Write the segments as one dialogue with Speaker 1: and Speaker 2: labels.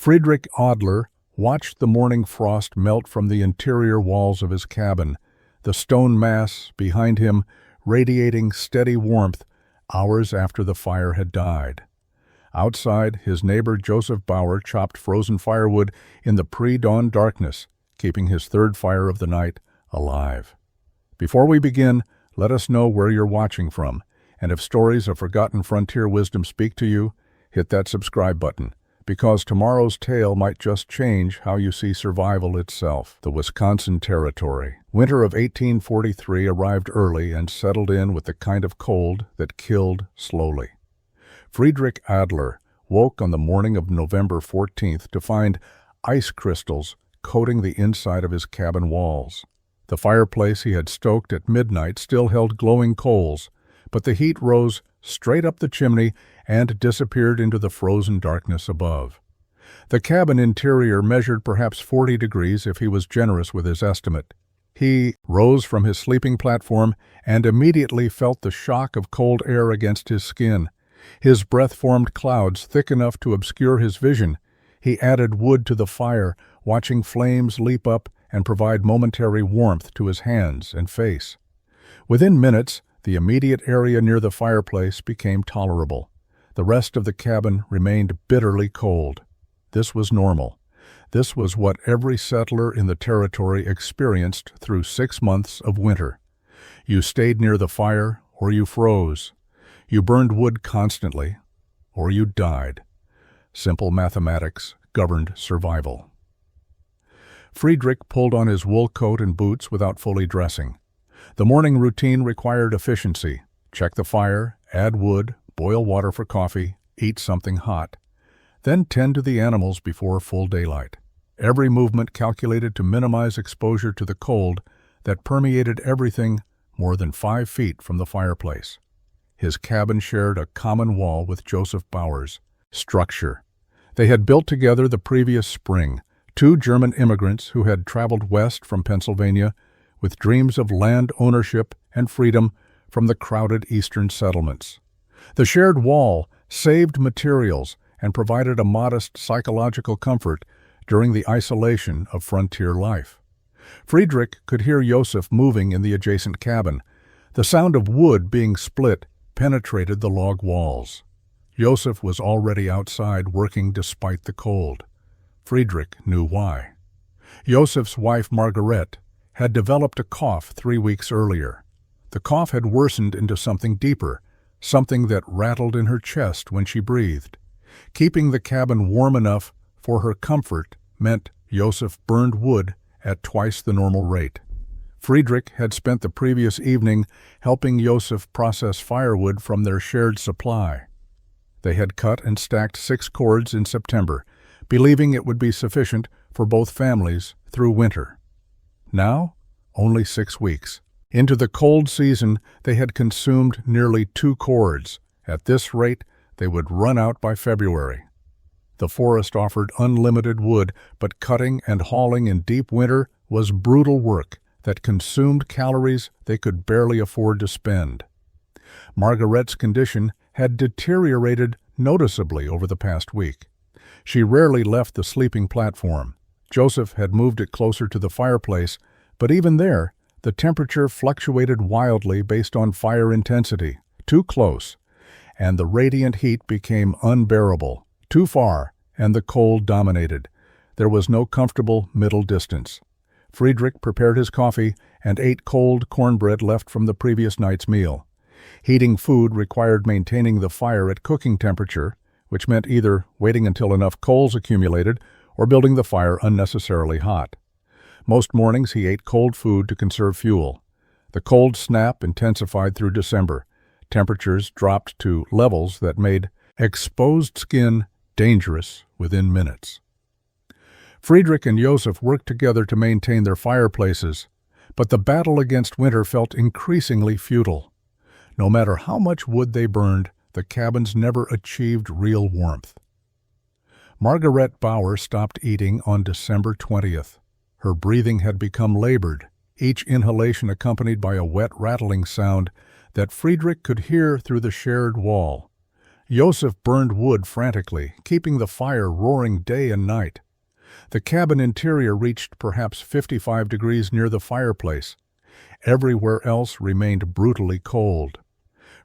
Speaker 1: Friedrich Adler watched the morning frost melt from the interior walls of his cabin, the stone mass behind him radiating steady warmth hours after the fire had died. Outside, his neighbor Joseph Bauer chopped frozen firewood in the pre-dawn darkness, keeping his third fire of the night alive. Before we begin, let us know where you're watching from, and if stories of forgotten frontier wisdom speak to you, hit that subscribe button, because tomorrow's tale might just change how you see survival itself. The Wisconsin Territory. Winter of 1843 arrived early and settled in with the kind of cold that killed slowly. Friedrich Adler woke on the morning of November 14th to find ice crystals coating the inside of his cabin walls. The fireplace he had stoked at midnight still held glowing coals, but the heat rose straight up the chimney and disappeared into the frozen darkness above. The cabin interior measured perhaps 40 degrees if he was generous with his estimate. He rose from his sleeping platform and immediately felt the shock of cold air against his skin. His breath formed clouds thick enough to obscure his vision. He added wood to the fire, watching flames leap up and provide momentary warmth to his hands and face. Within minutes, the immediate area near the fireplace became tolerable. The rest of the cabin remained bitterly cold. This was normal. This was what every settler in the territory experienced through 6 months of winter. You stayed near the fire, or you froze. You burned wood constantly, or you died. Simple mathematics governed survival. Friedrich pulled on his wool coat and boots without fully dressing. The morning routine required efficiency. Check the fire, add wood, boil water for coffee, eat something hot. Then tend to the animals before full daylight. Every movement calculated to minimize exposure to the cold that permeated everything more than 5 feet from the fireplace. His cabin shared a common wall with Joseph Bauer's. Structure. They had built together the previous spring, 2 German immigrants who had traveled west from Pennsylvania with dreams of land ownership and freedom from the crowded eastern settlements. The shared wall saved materials and provided a modest psychological comfort during the isolation of frontier life. Friedrich could hear Joseph moving in the adjacent cabin. The sound of wood being split penetrated the log walls. Joseph was already outside working despite the cold. Friedrich knew why. Joseph's wife Margaret had developed a cough 3 weeks earlier. The cough had worsened into something deeper, something that rattled in her chest when she breathed. Keeping the cabin warm enough for her comfort meant Joseph burned wood at twice the normal rate. Friedrich had spent the previous evening helping Joseph process firewood from their shared supply. They had cut and stacked 6 cords in September, believing it would be sufficient for both families through winter. Now, only 6 weeks. Into the cold season, they had consumed nearly 2 cords. At this rate, they would run out by February. The forest offered unlimited wood, but cutting and hauling in deep winter was brutal work that consumed calories they could barely afford to spend. Margaret's condition had deteriorated noticeably over the past week. She rarely left the sleeping platform. Joseph had moved it closer to the fireplace, but even there, the temperature fluctuated wildly based on fire intensity. Too close, and the radiant heat became unbearable. Too far, and the cold dominated. There was no comfortable middle distance. Friedrich prepared his coffee and ate cold cornbread left from the previous night's meal. Heating food required maintaining the fire at cooking temperature, which meant either waiting until enough coals accumulated or building the fire unnecessarily hot. Most mornings he ate cold food to conserve fuel. The cold snap intensified through December. Temperatures dropped to levels that made exposed skin dangerous within minutes. Friedrich and Joseph worked together to maintain their fireplaces, but the battle against winter felt increasingly futile. No matter how much wood they burned, the cabins never achieved real warmth. Margaret Bauer stopped eating on December 20th. Her breathing had become labored, each inhalation accompanied by a wet rattling sound that Friedrich could hear through the shared wall. Joseph burned wood frantically, keeping the fire roaring day and night. The cabin interior reached perhaps 55 degrees near the fireplace. Everywhere else remained brutally cold.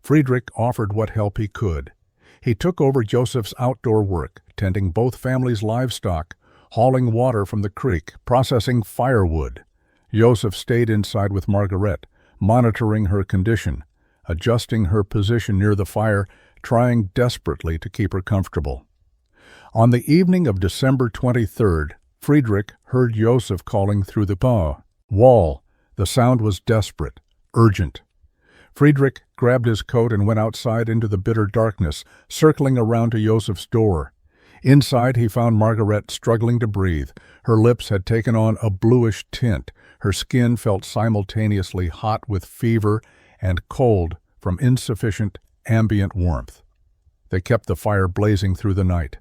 Speaker 1: Friedrich offered what help he could. He took over Joseph's outdoor work, tending both families' livestock, hauling water from the creek, processing firewood. Joseph stayed inside with Margaret, monitoring her condition, adjusting her position near the fire, trying desperately to keep her comfortable. On the evening of December 23rd, Friedrich heard Joseph calling through the wall. The sound was desperate, urgent. Friedrich grabbed his coat and went outside into the bitter darkness, circling around to Joseph's door. Inside, he found Margaret struggling to breathe. Her lips had taken on a bluish tint. Her skin felt simultaneously hot with fever and cold from insufficient ambient warmth. They kept the fire blazing through the night.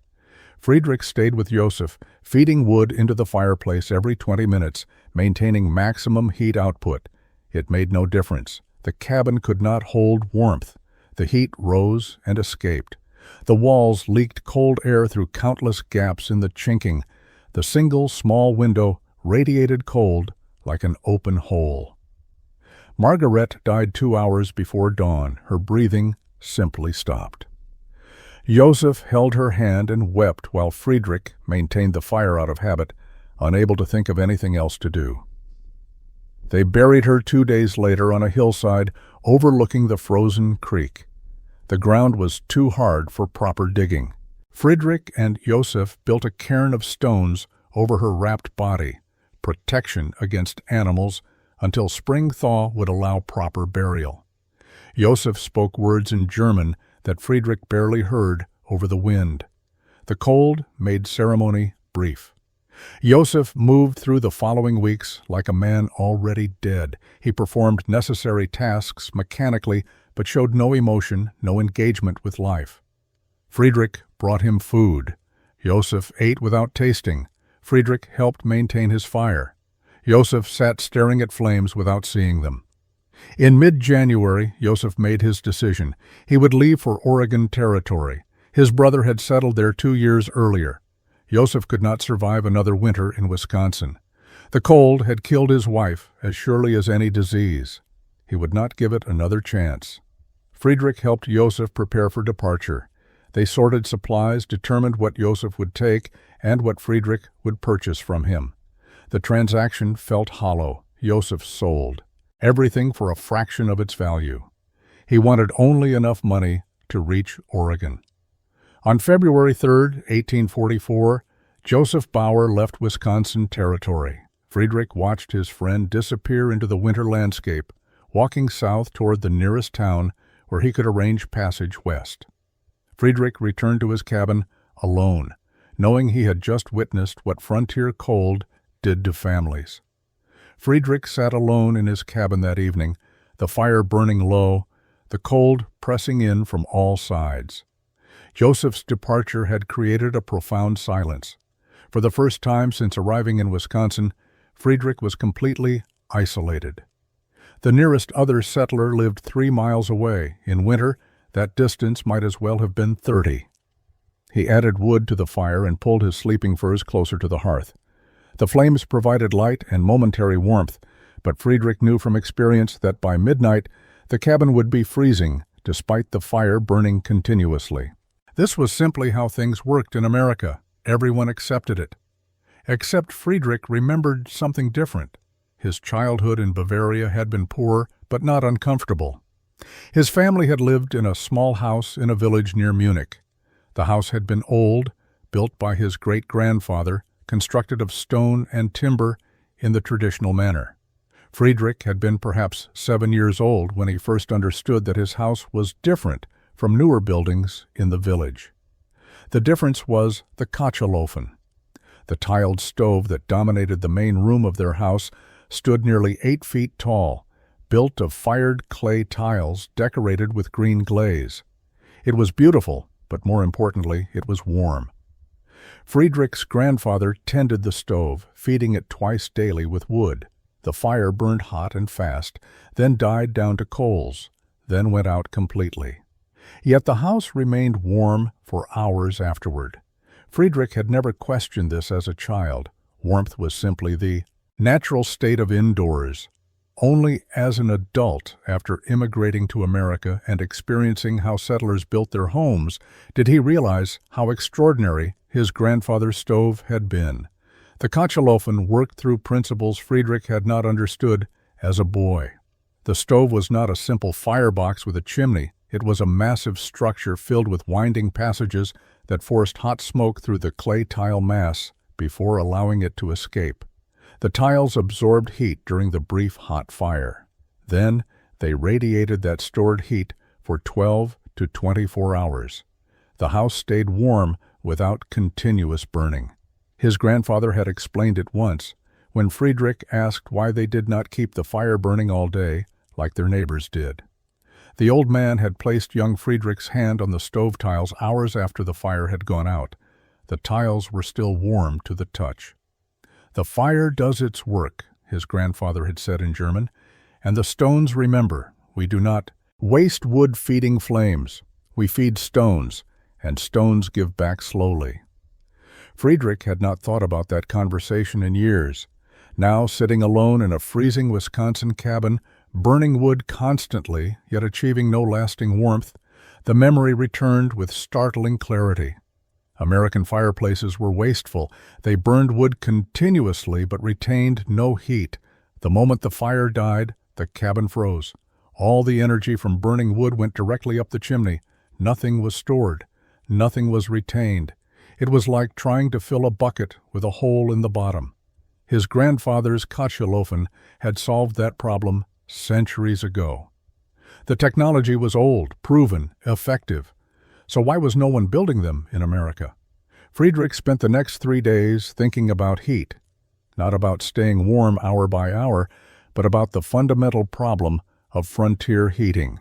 Speaker 1: Friedrich stayed with Joseph, feeding wood into the fireplace every 20 minutes, maintaining maximum heat output. It made no difference. The cabin could not hold warmth. The heat rose and escaped. The walls leaked cold air through countless gaps in the chinking. The single small window radiated cold like an open hole. Margaret died 2 hours before dawn. Her breathing simply stopped. Joseph held her hand and wept while Friedrich maintained the fire out of habit, unable to think of anything else to do. They buried her 2 days later on a hillside overlooking the frozen creek. The ground was too hard for proper digging. Friedrich and Joseph built a cairn of stones over her wrapped body, protection against animals until spring thaw would allow proper burial. Joseph spoke words in German that Friedrich barely heard over the wind. The cold made ceremony brief. Joseph moved through the following weeks like a man already dead. He performed necessary tasks mechanically, but showed no emotion, no engagement with life. Friedrich brought him food. Joseph ate without tasting. Friedrich helped maintain his fire. Joseph sat staring at flames without seeing them. In mid-January, Joseph made his decision. He would leave for Oregon Territory. His brother had settled there 2 years earlier. Joseph could not survive another winter in Wisconsin. The cold had killed his wife as surely as any disease. He would not give it another chance. Friedrich helped Joseph prepare for departure. They sorted supplies, determined what Joseph would take and what Friedrich would purchase from him. The transaction felt hollow. Joseph sold everything for a fraction of its value. He wanted only enough money to reach Oregon. On February 3, 1844, Joseph Bauer left Wisconsin Territory. Friedrich watched his friend disappear into the winter landscape, walking south toward the nearest town where he could arrange passage west. Friedrich returned to his cabin alone, knowing he had just witnessed what frontier cold did to families. Friedrich sat alone in his cabin that evening, the fire burning low, the cold pressing in from all sides. Joseph's departure had created a profound silence. For the first time since arriving in Wisconsin, Friedrich was completely isolated. The nearest other settler lived 3 miles away. In winter, that distance might as well have been 30. He added wood to the fire and pulled his sleeping furs closer to the hearth. The flames provided light and momentary warmth, but Friedrich knew from experience that by midnight the cabin would be freezing, despite the fire burning continuously. This was simply how things worked in America. Everyone accepted it. Except Friedrich remembered something different. His childhood in Bavaria had been poor, but not uncomfortable. His family had lived in a small house in a village near Munich. The house had been old, built by his great-grandfather, constructed of stone and timber in the traditional manner. Friedrich had been perhaps 7 years old when he first understood that his house was different from newer buildings in the village. The difference was the Kachelofen. The tiled stove that dominated the main room of their house stood nearly 8 feet tall, built of fired clay tiles decorated with green glaze. It was beautiful, but more importantly, it was warm. Friedrich's grandfather tended the stove, feeding it twice daily with wood. The fire burned hot and fast, then died down to coals, then went out completely. Yet the house remained warm for hours afterward. Friedrich had never questioned this as a child. Warmth was simply the natural state of indoors. Only as an adult, after immigrating to America and experiencing how settlers built their homes, did he realize how extraordinary his grandfather's stove had been. The Kochelofen worked through principles Friedrich had not understood as a boy. The stove was not a simple firebox with a chimney. It was a massive structure filled with winding passages that forced hot smoke through the clay tile mass before allowing it to escape. The tiles absorbed heat during the brief hot fire. Then they radiated that stored heat for 12 to 24 hours. The house stayed warm without continuous burning. His grandfather had explained it once, when Friedrich asked why they did not keep the fire burning all day like their neighbors did. The old man had placed young Friedrich's hand on the stove tiles hours after the fire had gone out. The tiles were still warm to the touch. "The fire does its work," his grandfather had said in German, "and the stones remember. We do not waste wood feeding flames. We feed stones, and stones give back slowly." Friedrich had not thought about that conversation in years. Now, sitting alone in a freezing Wisconsin cabin, burning wood constantly, yet achieving no lasting warmth, the memory returned with startling clarity. American fireplaces were wasteful. They burned wood continuously but retained no heat. The moment the fire died, the cabin froze. All the energy from burning wood went directly up the chimney. Nothing was stored. Nothing was retained. It was like trying to fill a bucket with a hole in the bottom. His grandfather's Kochelofen had solved that problem centuries ago. The technology was old, proven, effective. So why was no one building them in America? Friedrich spent the next 3 days thinking about heat, not about staying warm hour by hour, but about the fundamental problem of frontier heating.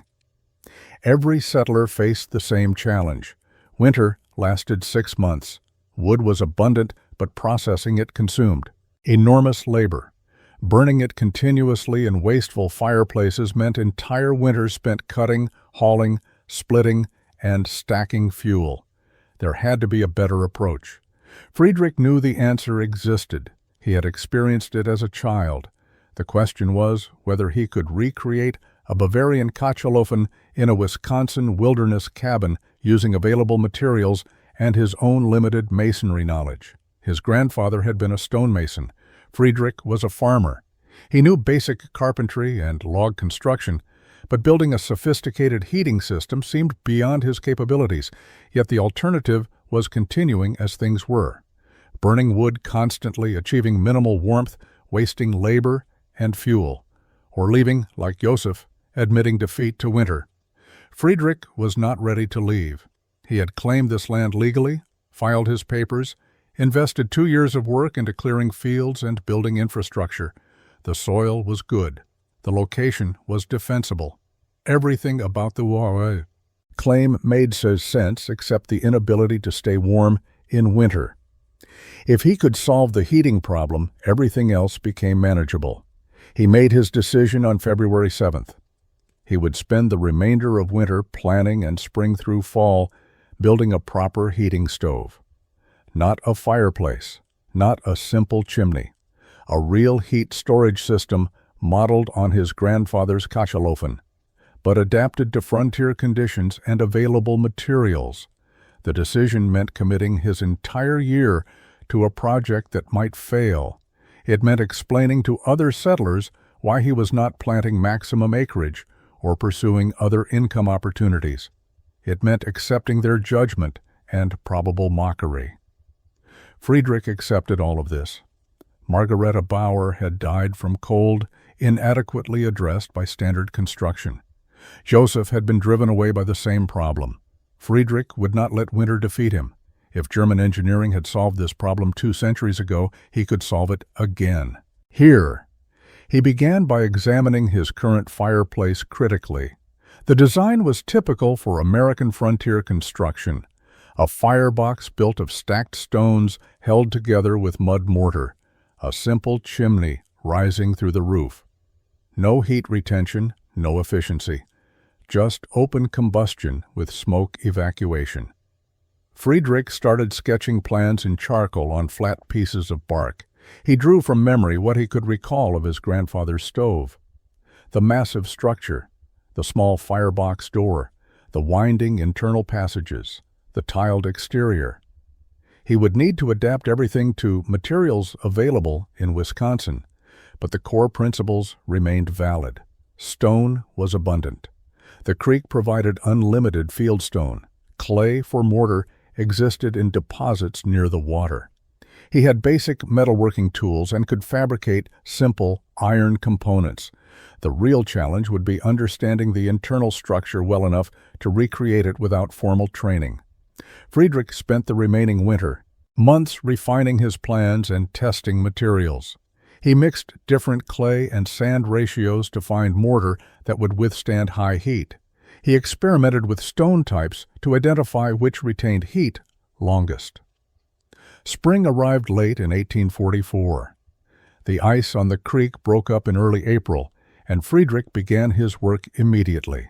Speaker 1: Every settler faced the same challenge. Winter lasted 6 months. Wood was abundant, but processing it consumed enormous labor. Burning it continuously in wasteful fireplaces meant entire winters spent cutting, hauling, splitting, and stacking fuel. There had to be a better approach. Friedrich knew the answer existed. He had experienced it as a child. The question was whether he could recreate a Bavarian Kochelofen in a Wisconsin wilderness cabin using available materials and his own limited masonry knowledge. His grandfather had been a stonemason. Friedrich was a farmer. He knew basic carpentry and log construction, but building a sophisticated heating system seemed beyond his capabilities, yet the alternative was continuing as things were. Burning wood constantly, achieving minimal warmth, wasting labor and fuel, or leaving, like Joseph, admitting defeat to winter. Friedrich was not ready to leave. He had claimed this land legally, filed his papers, invested 2 years of work into clearing fields and building infrastructure. The soil was good. The location was defensible. Everything about the claim made sense except the inability to stay warm in winter. If he could solve the heating problem, everything else became manageable. He made his decision on February 7th. He would spend the remainder of winter planning and spring through fall, building a proper heating stove. Not a fireplace, not a simple chimney. A real heat storage system modeled on his grandfather's Kochelofen, but adapted to frontier conditions and available materials. The decision meant committing his entire year to a project that might fail. It meant explaining to other settlers why he was not planting maximum acreage or pursuing other income opportunities. It meant accepting their judgment and probable mockery. Friedrich accepted all of this. Margareta Bauer had died from cold, inadequately addressed by standard construction. Joseph had been driven away by the same problem. Friedrich would not let winter defeat him. If German engineering had solved this problem 2 centuries ago, he could solve it again. Here, he began by examining his current fireplace critically. The design was typical for American frontier construction. A firebox built of stacked stones held together with mud mortar. A simple chimney rising through the roof. No heat retention, no efficiency. just open combustion with smoke evacuation. Friedrich started sketching plans in charcoal on flat pieces of bark. He drew from memory what he could recall of his grandfather's stove. The massive structure, the small firebox door, the winding internal passages, the tiled exterior. He would need to adapt everything to materials available in Wisconsin, but the core principles remained valid. Stone was abundant. The creek provided unlimited fieldstone. Clay for mortar existed in deposits near the water. He had basic metalworking tools and could fabricate simple iron components. The real challenge would be understanding the internal structure well enough to recreate it without formal training. Friedrich spent the remaining winter, months refining his plans and testing materials. He mixed different clay and sand ratios to find mortar that would withstand high heat. He experimented with stone types to identify which retained heat longest. Spring arrived late in 1844. The ice on the creek broke up in early April, and Friedrich began his work immediately.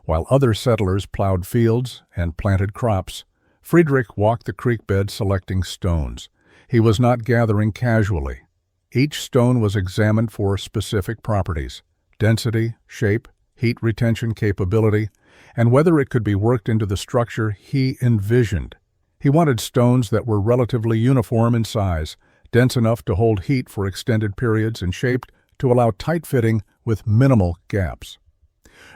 Speaker 1: While other settlers plowed fields and planted crops, Friedrich walked the creek bed selecting stones. He was not gathering casually. Each stone was examined for specific properties: density, shape, heat retention capability, and whether it could be worked into the structure he envisioned. He wanted stones that were relatively uniform in size, dense enough to hold heat for extended periods, and shaped to allow tight fitting with minimal gaps.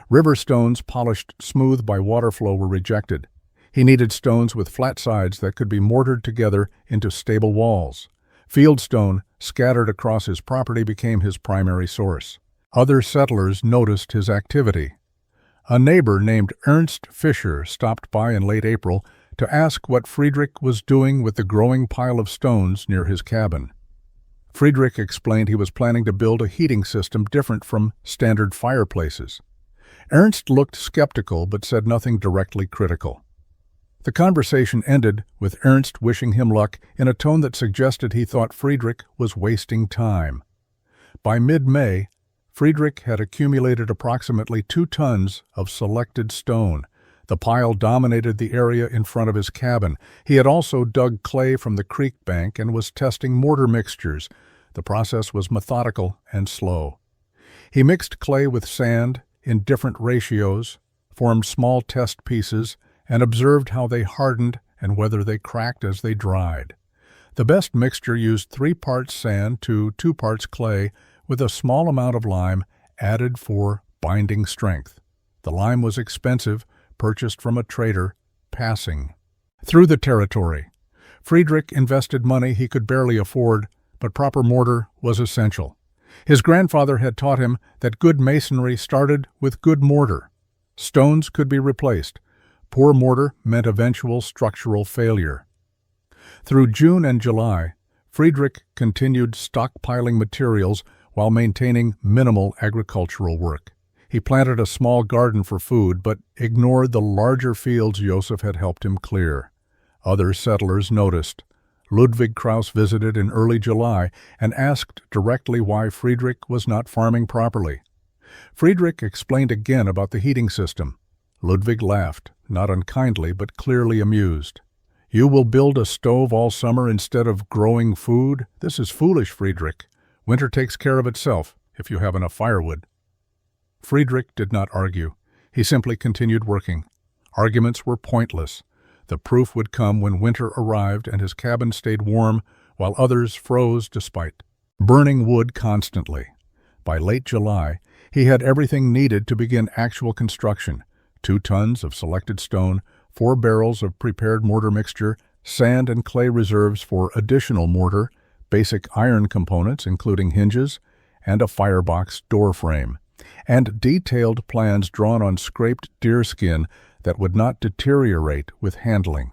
Speaker 1: River stones polished smooth by water flow were rejected. He needed stones with flat sides that could be mortared together into stable walls. Fieldstone scattered across his property became his primary source. Other settlers noticed his activity. A neighbor named Ernst Fischer stopped by in late April to ask what Friedrich was doing with the growing pile of stones near his cabin. Friedrich explained he was planning to build a heating system different from standard fireplaces. Ernst looked skeptical but said nothing directly critical. The conversation ended with Ernst wishing him luck in a tone that suggested he thought Friedrich was wasting time. By mid-May, Friedrich had accumulated approximately 2 tons of selected stone. The pile dominated the area in front of his cabin. He had also dug clay from the creek bank and was testing mortar mixtures. The process was methodical and slow. He mixed clay with sand in different ratios, formed small test pieces, and observed how they hardened and whether they cracked as they dried. The best mixture used 3 parts sand to 2 parts clay with a small amount of lime added for binding strength. The lime was expensive, purchased from a trader, passing through the territory. Friedrich invested money he could barely afford, but proper mortar was essential. His grandfather had taught him that good masonry started with good mortar. Stones could be replaced. Poor mortar meant eventual structural failure. Through June and July, Friedrich continued stockpiling materials while maintaining minimal agricultural work. He planted a small garden for food, but ignored the larger fields Joseph had helped him clear. Other settlers noticed. Ludwig Kraus visited in early July and asked directly why Friedrich was not farming properly. Friedrich explained again about the heating system. Ludwig laughed, not unkindly but clearly amused. "You will build a stove all summer instead of growing food? This is foolish, Friedrich. Winter takes care of itself, if you have enough firewood." Friedrich did not argue. He simply continued working. Arguments were pointless. The proof would come when winter arrived and his cabin stayed warm while others froze despite burning wood constantly. By late July, he had everything needed to begin actual construction: 2 tons of selected stone, 4 barrels of prepared mortar mixture, sand and clay reserves for additional mortar, basic iron components including hinges, and a firebox door frame, and detailed plans drawn on scraped deerskin that would not deteriorate with handling.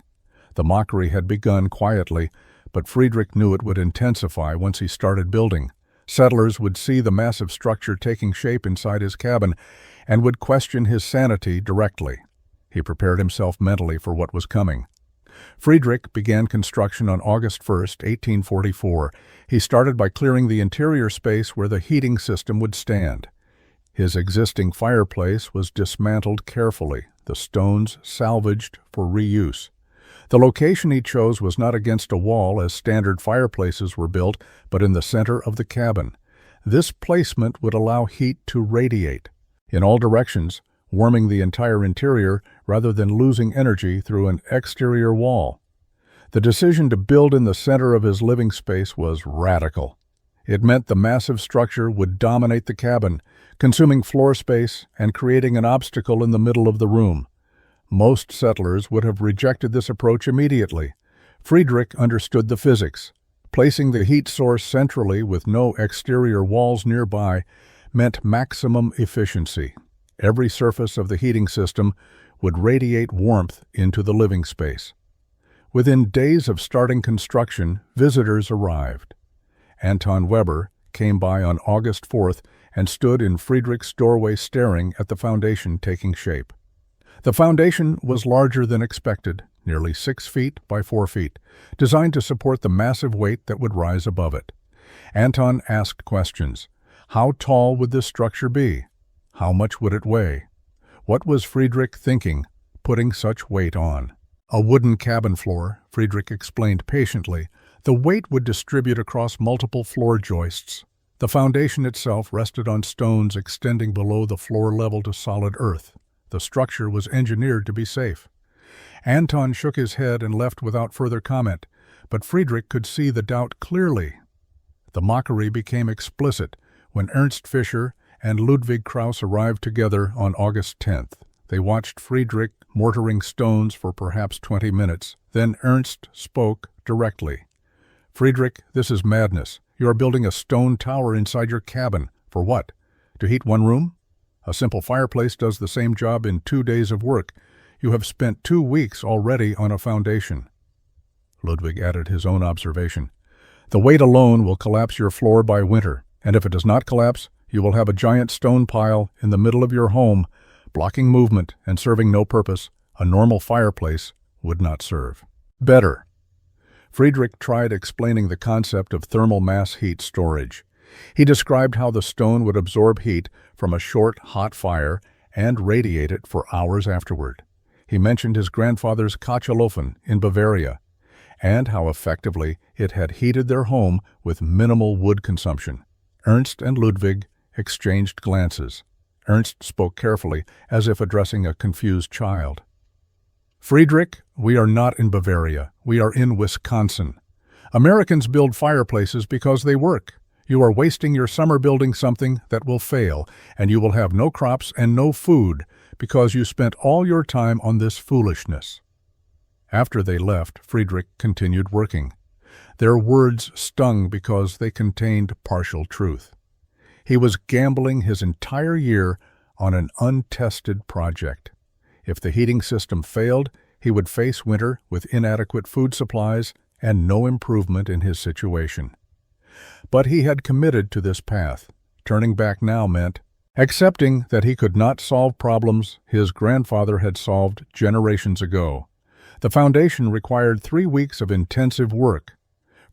Speaker 1: The mockery had begun quietly, but Friedrich knew it would intensify once he started building. Settlers would see the massive structure taking shape inside his cabin and would question his sanity directly. He prepared himself mentally for what was coming. Friedrich began construction on August 1, 1844. He started by clearing the interior space where the heating system would stand. His existing fireplace was dismantled carefully, the stones salvaged for reuse. The location he chose was not against a wall as standard fireplaces were built, but in the center of the cabin. This placement would allow heat to radiate in all directions, warming the entire interior rather than losing energy through an exterior wall. The decision to build in the center of his living space was radical. It meant the massive structure would dominate the cabin, consuming floor space and creating an obstacle in the middle of the room. Most settlers would have rejected this approach immediately. Friedrich understood the physics. Placing the heat source centrally with no exterior walls nearby meant maximum efficiency. Every surface of the heating system would radiate warmth into the living space. Within days of starting construction, visitors arrived. Anton Weber came by on August 4th and stood in Friedrich's doorway staring at the foundation taking shape. The foundation was larger than expected, nearly 6 feet by 4 feet, designed to support the massive weight that would rise above it. Anton asked questions. How tall would this structure be? How much would it weigh? What was Friedrich thinking, putting such weight on? A wooden cabin floor, Friedrich explained patiently. The weight would distribute across multiple floor joists. The foundation itself rested on stones extending below the floor level to solid earth. The structure was engineered to be safe. Anton shook his head and left without further comment, but Friedrich could see the doubt clearly. The mockery became explicit when Ernst Fischer and Ludwig Krauss arrived together on August 10th. They watched Friedrich mortaring stones for perhaps 20 minutes. Then Ernst spoke directly. Friedrich, this is madness. You are building a stone tower inside your cabin. For what? To heat one room? A simple fireplace does the same job in 2 days of work. You have spent 2 weeks already on a foundation. Ludwig added his own observation. The weight alone will collapse your floor by winter, and if it does not collapse, you will have a giant stone pile in the middle of your home, blocking movement and serving no purpose. A normal fireplace would not serve. Better. Friedrich tried explaining the concept of thermal mass heat storage. He described how the stone would absorb heat from a short, hot fire and radiate it for hours afterward. He mentioned his grandfather's Kachelofen in Bavaria, and how effectively it had heated their home with minimal wood consumption. Ernst and Ludwig exchanged glances. Ernst spoke carefully, as if addressing a confused child. Friedrich, we are not in Bavaria. We are in Wisconsin. Americans build fireplaces because they work. You are wasting your summer building something that will fail, and you will have no crops and no food because you spent all your time on this foolishness. After they left, Friedrich continued working. Their words stung because they contained partial truth. He was gambling his entire year on an untested project. If the heating system failed, he would face winter with inadequate food supplies and no improvement in his situation. But he had committed to this path. Turning back now meant accepting that he could not solve problems his grandfather had solved generations ago. The foundation required 3 weeks of intensive work.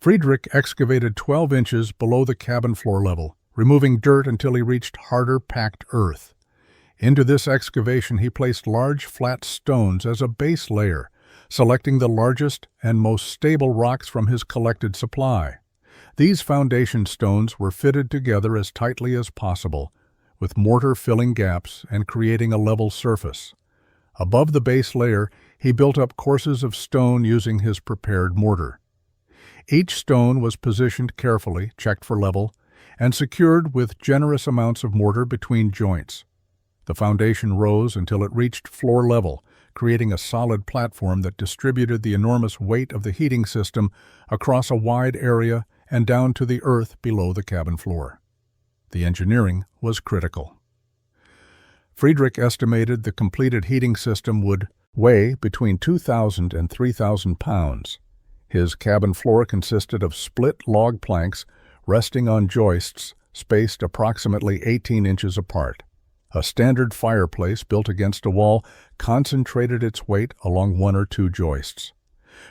Speaker 1: Friedrich excavated 12 inches below the cabin floor level, removing dirt until he reached harder packed earth. Into this excavation he placed large flat stones as a base layer, selecting the largest and most stable rocks from his collected supply. These foundation stones were fitted together as tightly as possible, with mortar filling gaps and creating a level surface. Above the base layer, he built up courses of stone using his prepared mortar. Each stone was positioned carefully, checked for level, and secured with generous amounts of mortar between joints. The foundation rose until it reached floor level, creating a solid platform that distributed the enormous weight of the heating system across a wide area and down to the earth below the cabin floor. The engineering was critical. Friedrich estimated the completed heating system would weigh between 2,000 and 3,000 pounds. His cabin floor consisted of split log planks resting on joists spaced approximately 18 inches apart. A standard fireplace built against a wall concentrated its weight along 1 or 2 joists.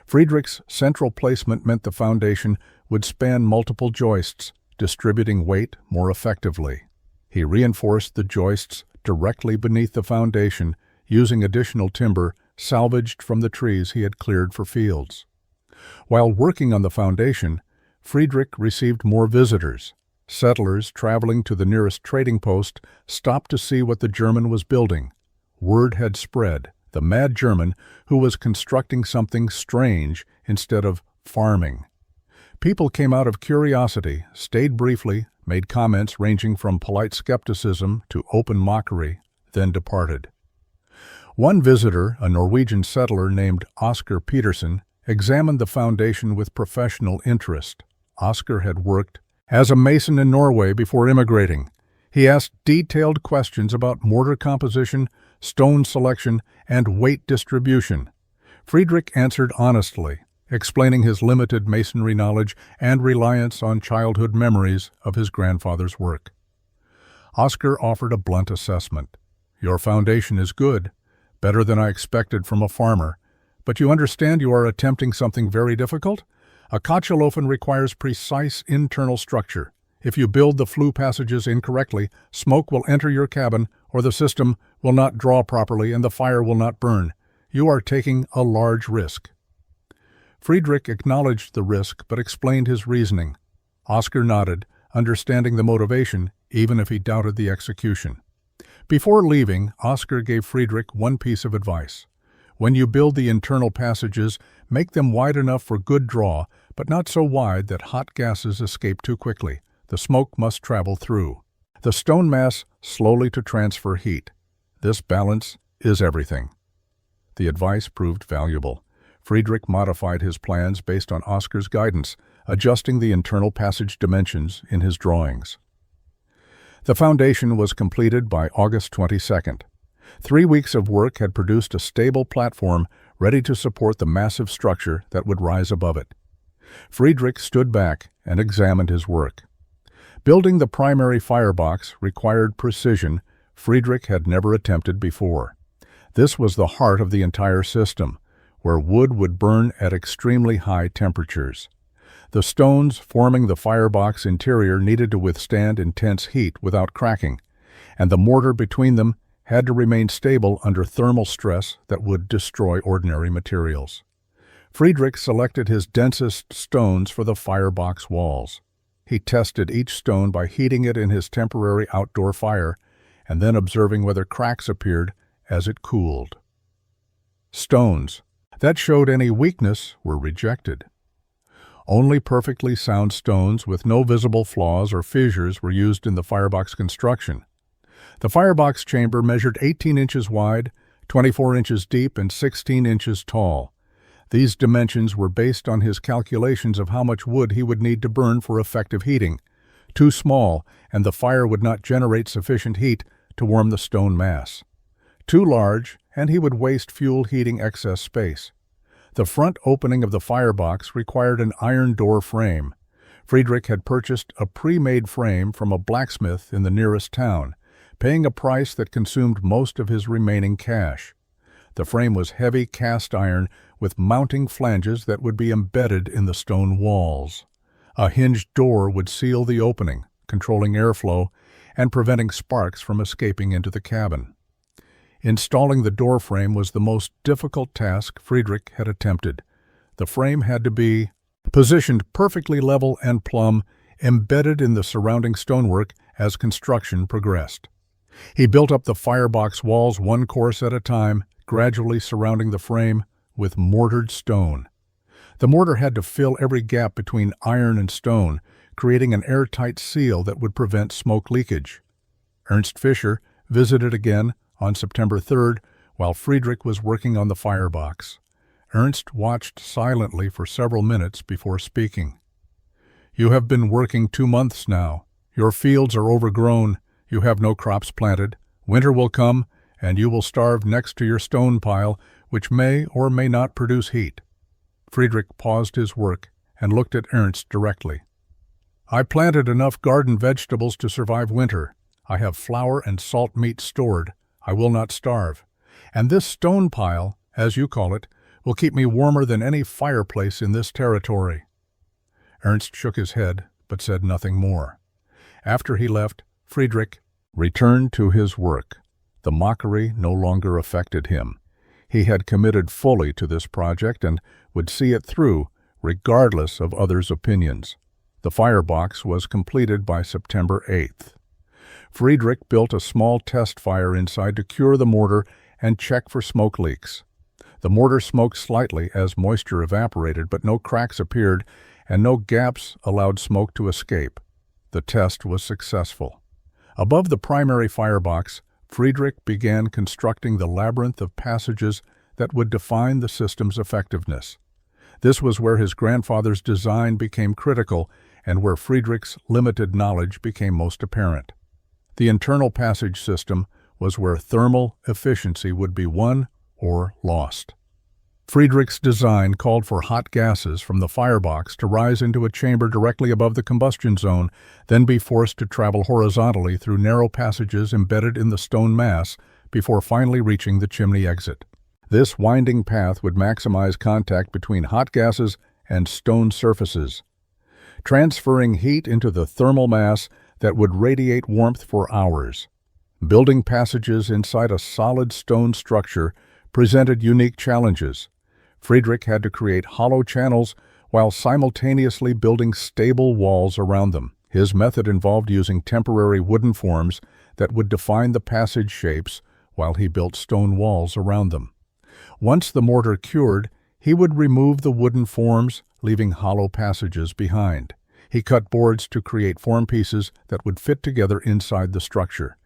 Speaker 1: Friedrich's central placement meant the foundation would span multiple joists, distributing weight more effectively. He reinforced the joists directly beneath the foundation, using additional timber salvaged from the trees he had cleared for fields. While working on the foundation, Friedrich received more visitors. Settlers traveling to the nearest trading post stopped to see what the German was building. Word had spread. The mad German who was constructing something strange instead of farming. People came out of curiosity, stayed briefly, made comments ranging from polite skepticism to open mockery, then departed. One visitor, a Norwegian settler named Oscar Peterson, examined the foundation with professional interest. Oscar had worked as a mason in Norway before immigrating. He asked detailed questions about mortar composition, stone selection, and weight distribution. Friedrich answered honestly, explaining his limited masonry knowledge and reliance on childhood memories of his grandfather's work. Oscar offered a blunt assessment. "Your foundation is good, better than I expected from a farmer, but you understand you are attempting something very difficult? A Kachelofen requires precise internal structure. If you build the flue passages incorrectly, smoke will enter your cabin, or the system will not draw properly and the fire will not burn. You are taking a large risk." Friedrich acknowledged the risk but explained his reasoning. Oscar nodded, understanding the motivation, even if he doubted the execution. Before leaving, Oscar gave Friedrich one piece of advice. When you build the internal passages, make them wide enough for good draw, but not so wide that hot gases escape too quickly. The smoke must travel through the stone mass slowly to transfer heat. This balance is everything. The advice proved valuable. Friedrich modified his plans based on Oscar's guidance, adjusting the internal passage dimensions in his drawings. The foundation was completed by August 22nd. 3 weeks of work had produced a stable platform ready to support the massive structure that would rise above it. Friedrich stood back and examined his work. Building the primary firebox required precision Friedrich had never attempted before. This was the heart of the entire system, where wood would burn at extremely high temperatures. The stones forming the firebox interior needed to withstand intense heat without cracking, and the mortar between them had to remain stable under thermal stress that would destroy ordinary materials. Friedrich selected his densest stones for the firebox walls. He tested each stone by heating it in his temporary outdoor fire and then observing whether cracks appeared as it cooled. Stones that showed any weakness were rejected. Only perfectly sound stones with no visible flaws or fissures were used in the firebox construction. The firebox chamber measured 18 inches wide, 24 inches deep, and 16 inches tall. These dimensions were based on his calculations of how much wood he would need to burn for effective heating. Too small, and the fire would not generate sufficient heat to warm the stone mass. Too large, and he would waste fuel heating excess space. The front opening of the firebox required an iron door frame. Friedrich had purchased a pre-made frame from a blacksmith in the nearest town, paying a price that consumed most of his remaining cash. The frame was heavy cast iron with mounting flanges that would be embedded in the stone walls. A hinged door would seal the opening, controlling airflow and preventing sparks from escaping into the cabin. Installing the door frame was the most difficult task Friedrich had attempted. The frame had to be positioned perfectly level and plumb, embedded in the surrounding stonework as construction progressed. He built up the firebox walls one course at a time, gradually surrounding the frame with mortared stone. The mortar had to fill every gap between iron and stone, creating an airtight seal that would prevent smoke leakage. Ernst Fischer visited again on September 3rd while Friedrich was working on the firebox. Ernst watched silently for several minutes before speaking. "You have been working 2 months now. Your fields are overgrown. You have no crops planted. Winter will come, and you will starve next to your stone pile, which may or may not produce heat." Friedrich paused his work and looked at Ernst directly. "I planted enough garden vegetables to survive winter. I have flour and salt meat stored. I will not starve. And this stone pile, as you call it, will keep me warmer than any fireplace in this territory." Ernst shook his head, but said nothing more. After he left, Friedrich returned to his work. The mockery no longer affected him. He had committed fully to this project and would see it through, regardless of others' opinions. The firebox was completed by September 8th. Friedrich built a small test fire inside to cure the mortar and check for smoke leaks. The mortar smoked slightly as moisture evaporated, but no cracks appeared and no gaps allowed smoke to escape. The test was successful. Above the primary firebox, Friedrich began constructing the labyrinth of passages that would define the system's effectiveness. This was where his grandfather's design became critical and where Friedrich's limited knowledge became most apparent. The internal passage system was where thermal efficiency would be won or lost. Friedrich's design called for hot gases from the firebox to rise into a chamber directly above the combustion zone, then be forced to travel horizontally through narrow passages embedded in the stone mass before finally reaching the chimney exit. This winding path would maximize contact between hot gases and stone surfaces, transferring heat into the thermal mass that would radiate warmth for hours. Building passages inside a solid stone structure presented unique challenges. Friedrich had to create hollow channels while simultaneously building stable walls around them. His method involved using temporary wooden forms that would define the passage shapes while he built stone walls around them. Once the mortar cured, he would remove the wooden forms, leaving hollow passages behind. He cut boards to create form pieces that would fit together inside the structure.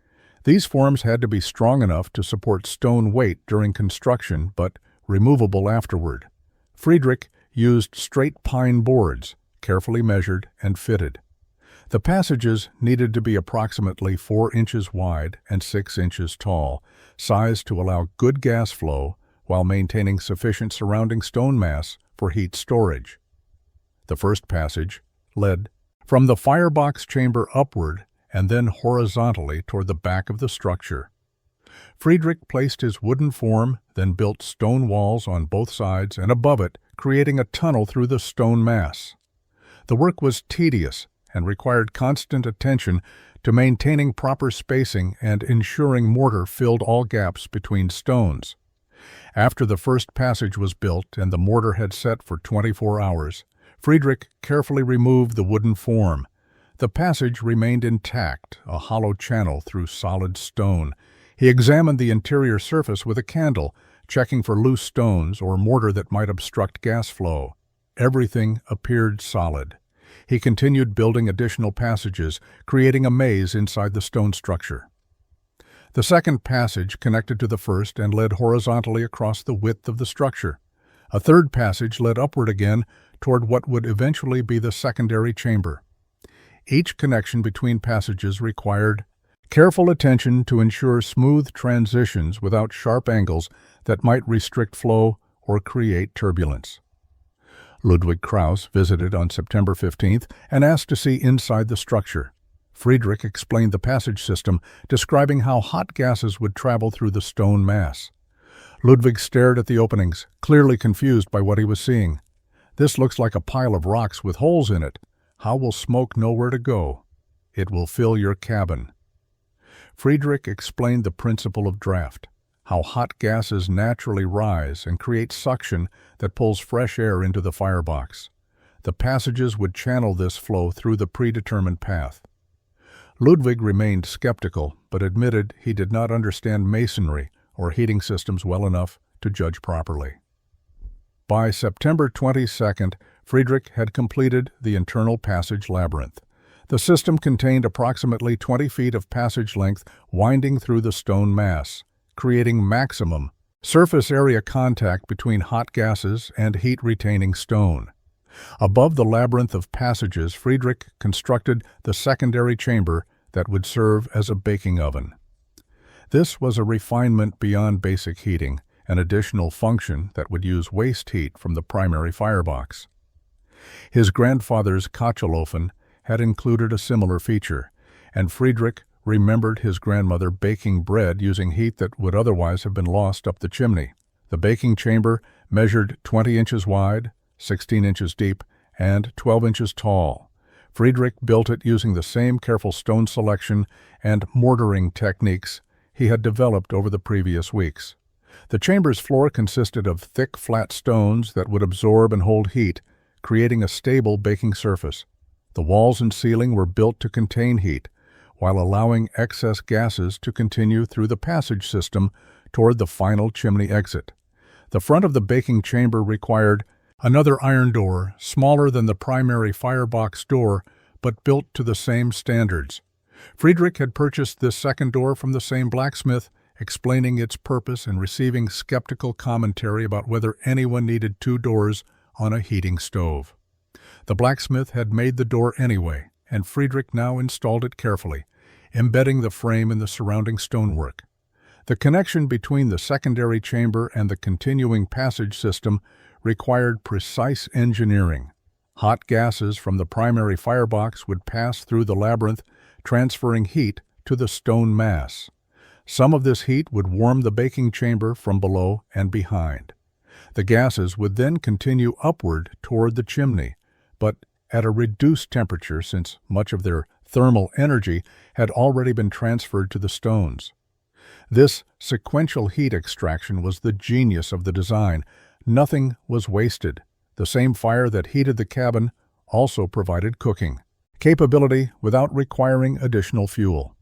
Speaker 1: These forms had to be strong enough to support stone weight during construction, but removable afterward. Friedrich used straight pine boards, carefully measured and fitted. The passages needed to be approximately 4 inches wide and 6 inches tall, sized to allow good gas flow while maintaining sufficient surrounding stone mass for heat storage. The first passage led from the firebox chamber upward and then horizontally toward the back of the structure. Friedrich placed his wooden form, then built stone walls on both sides and above it, creating a tunnel through the stone mass. The work was tedious and required constant attention to maintaining proper spacing and ensuring mortar filled all gaps between stones. After the first passage was built and the mortar had set for 24 hours, Friedrich carefully removed the wooden form. The passage remained intact, a hollow channel through solid stone. He examined the interior surface with a candle, checking for loose stones or mortar that might obstruct gas flow. Everything appeared solid. He continued building additional passages, creating a maze inside the stone structure. The second passage connected to the first and led horizontally across the width of the structure. A third passage led upward again toward what would eventually be the secondary chamber. Each connection between passages required careful attention to ensure smooth transitions without sharp angles that might restrict flow or create turbulence. Ludwig Krauss visited on September 15th and asked to see inside the structure. Friedrich explained the passage system, describing how hot gases would travel through the stone mass. Ludwig stared at the openings, clearly confused by what he was seeing. "This looks like a pile of rocks with holes in it. How will smoke know where to go? It will fill your cabin." Friedrich explained the principle of draft, how hot gases naturally rise and create suction that pulls fresh air into the firebox. The passages would channel this flow through the predetermined path. Ludwig remained skeptical, but admitted he did not understand masonry or heating systems well enough to judge properly. By September 22nd, Friedrich had completed the internal passage labyrinth. The system contained approximately 20 feet of passage length winding through the stone mass, creating maximum surface area contact between hot gases and heat-retaining stone. Above the labyrinth of passages, Friedrich constructed the secondary chamber that would serve as a baking oven. This was a refinement beyond basic heating, an additional function that would use waste heat from the primary firebox. His grandfather's Kochelofen had included a similar feature, and Friedrich remembered his grandmother baking bread using heat that would otherwise have been lost up the chimney. The baking chamber measured 20 inches wide, 16 inches deep, and 12 inches tall. Friedrich built it using the same careful stone selection and mortaring techniques he had developed over the previous weeks. The chamber's floor consisted of thick, flat stones that would absorb and hold heat, creating a stable baking surface. The walls and ceiling were built to contain heat, while allowing excess gases to continue through the passage system toward the final chimney exit. The front of the baking chamber required another iron door, smaller than the primary firebox door, but built to the same standards. Friedrich had purchased this second door from the same blacksmith, explaining its purpose and receiving skeptical commentary about whether anyone needed two doors on a heating stove. The blacksmith had made the door anyway, and Friedrich now installed it carefully, embedding the frame in the surrounding stonework. The connection between the secondary chamber and the continuing passage system required precise engineering. Hot gases from the primary firebox would pass through the labyrinth, transferring heat to the stone mass. Some of this heat would warm the baking chamber from below and behind. The gases would then continue upward toward the chimney, but at a reduced temperature since much of their thermal energy had already been transferred to the stones. This sequential heat extraction was the genius of the design. Nothing was wasted. The same fire that heated the cabin also provided cooking capability without requiring additional fuel.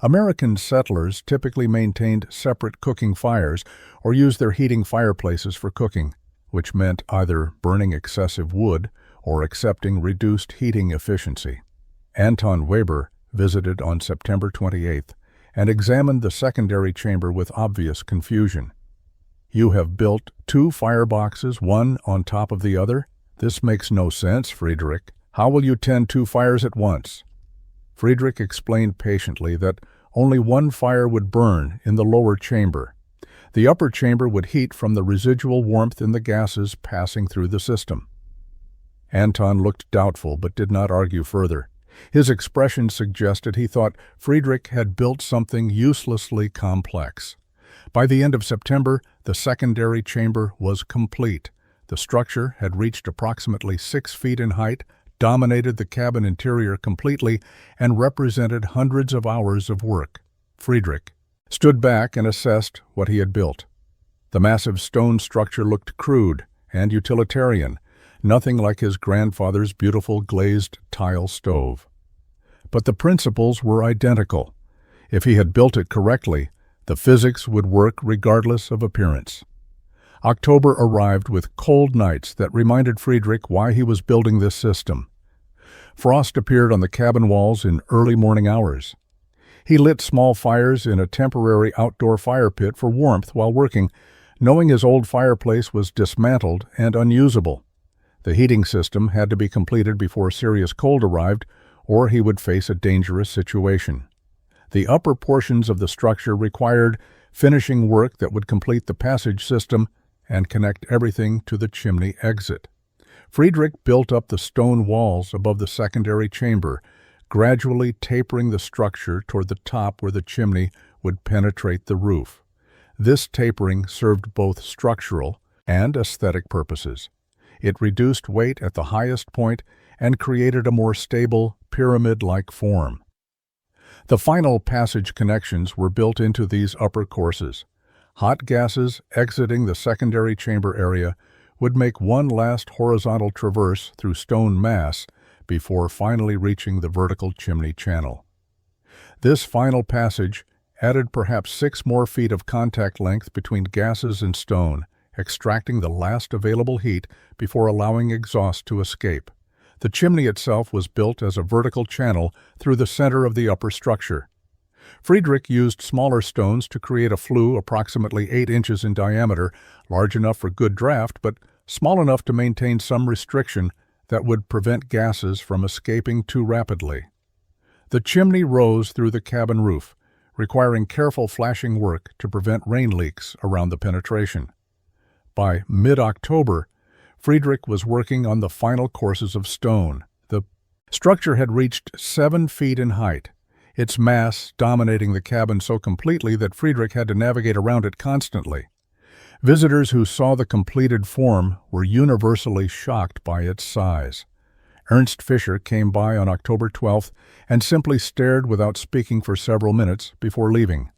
Speaker 1: American settlers typically maintained separate cooking fires or used their heating fireplaces for cooking, which meant either burning excessive wood or accepting reduced heating efficiency. Anton Weber visited on September 28th and examined the secondary chamber with obvious confusion. "You have built two fireboxes, one on top of the other? This makes no sense, Friedrich. How will you tend two fires at once?" Friedrich explained patiently that only one fire would burn in the lower chamber. The upper chamber would heat from the residual warmth in the gases passing through the system. Anton looked doubtful but did not argue further. His expression suggested he thought Friedrich had built something uselessly complex. By the end of September, the secondary chamber was complete. The structure had reached approximately 6 feet in height, dominated the cabin interior completely, and represented hundreds of hours of work. Friedrich stood back and assessed what he had built. The massive stone structure looked crude and utilitarian, nothing like his grandfather's beautiful glazed tile stove. But the principles were identical. If he had built it correctly, the physics would work regardless of appearance. October arrived with cold nights that reminded Friedrich why he was building this system. Frost appeared on the cabin walls in early morning hours. He lit small fires in a temporary outdoor fire pit for warmth while working, knowing his old fireplace was dismantled and unusable. The heating system had to be completed before serious cold arrived, or he would face a dangerous situation. The upper portions of the structure required finishing work that would complete the passage system and connect everything to the chimney exit. Friedrich built up the stone walls above the secondary chamber, gradually tapering the structure toward the top where the chimney would penetrate the roof. This tapering served both structural and aesthetic purposes. It reduced weight at the highest point and created a more stable, pyramid-like form. The final passage connections were built into these upper courses. Hot gases exiting the secondary chamber area would make one last horizontal traverse through stone mass before finally reaching the vertical chimney channel. This final passage added perhaps 6 more feet of contact length between gases and stone, extracting the last available heat before allowing exhaust to escape. The chimney itself was built as a vertical channel through the center of the upper structure. Friedrich used smaller stones to create a flue approximately 8 inches in diameter, large enough for good draft, but small enough to maintain some restriction that would prevent gases from escaping too rapidly. The chimney rose through the cabin roof, requiring careful flashing work to prevent rain leaks around the penetration. By mid-October, Friedrich was working on the final courses of stone. The structure had reached 7 feet in height, its mass dominating the cabin so completely that Friedrich had to navigate around it constantly. Visitors who saw the completed form were universally shocked by its size. Ernst Fischer came by on October 12th and simply stared without speaking for several minutes before leaving.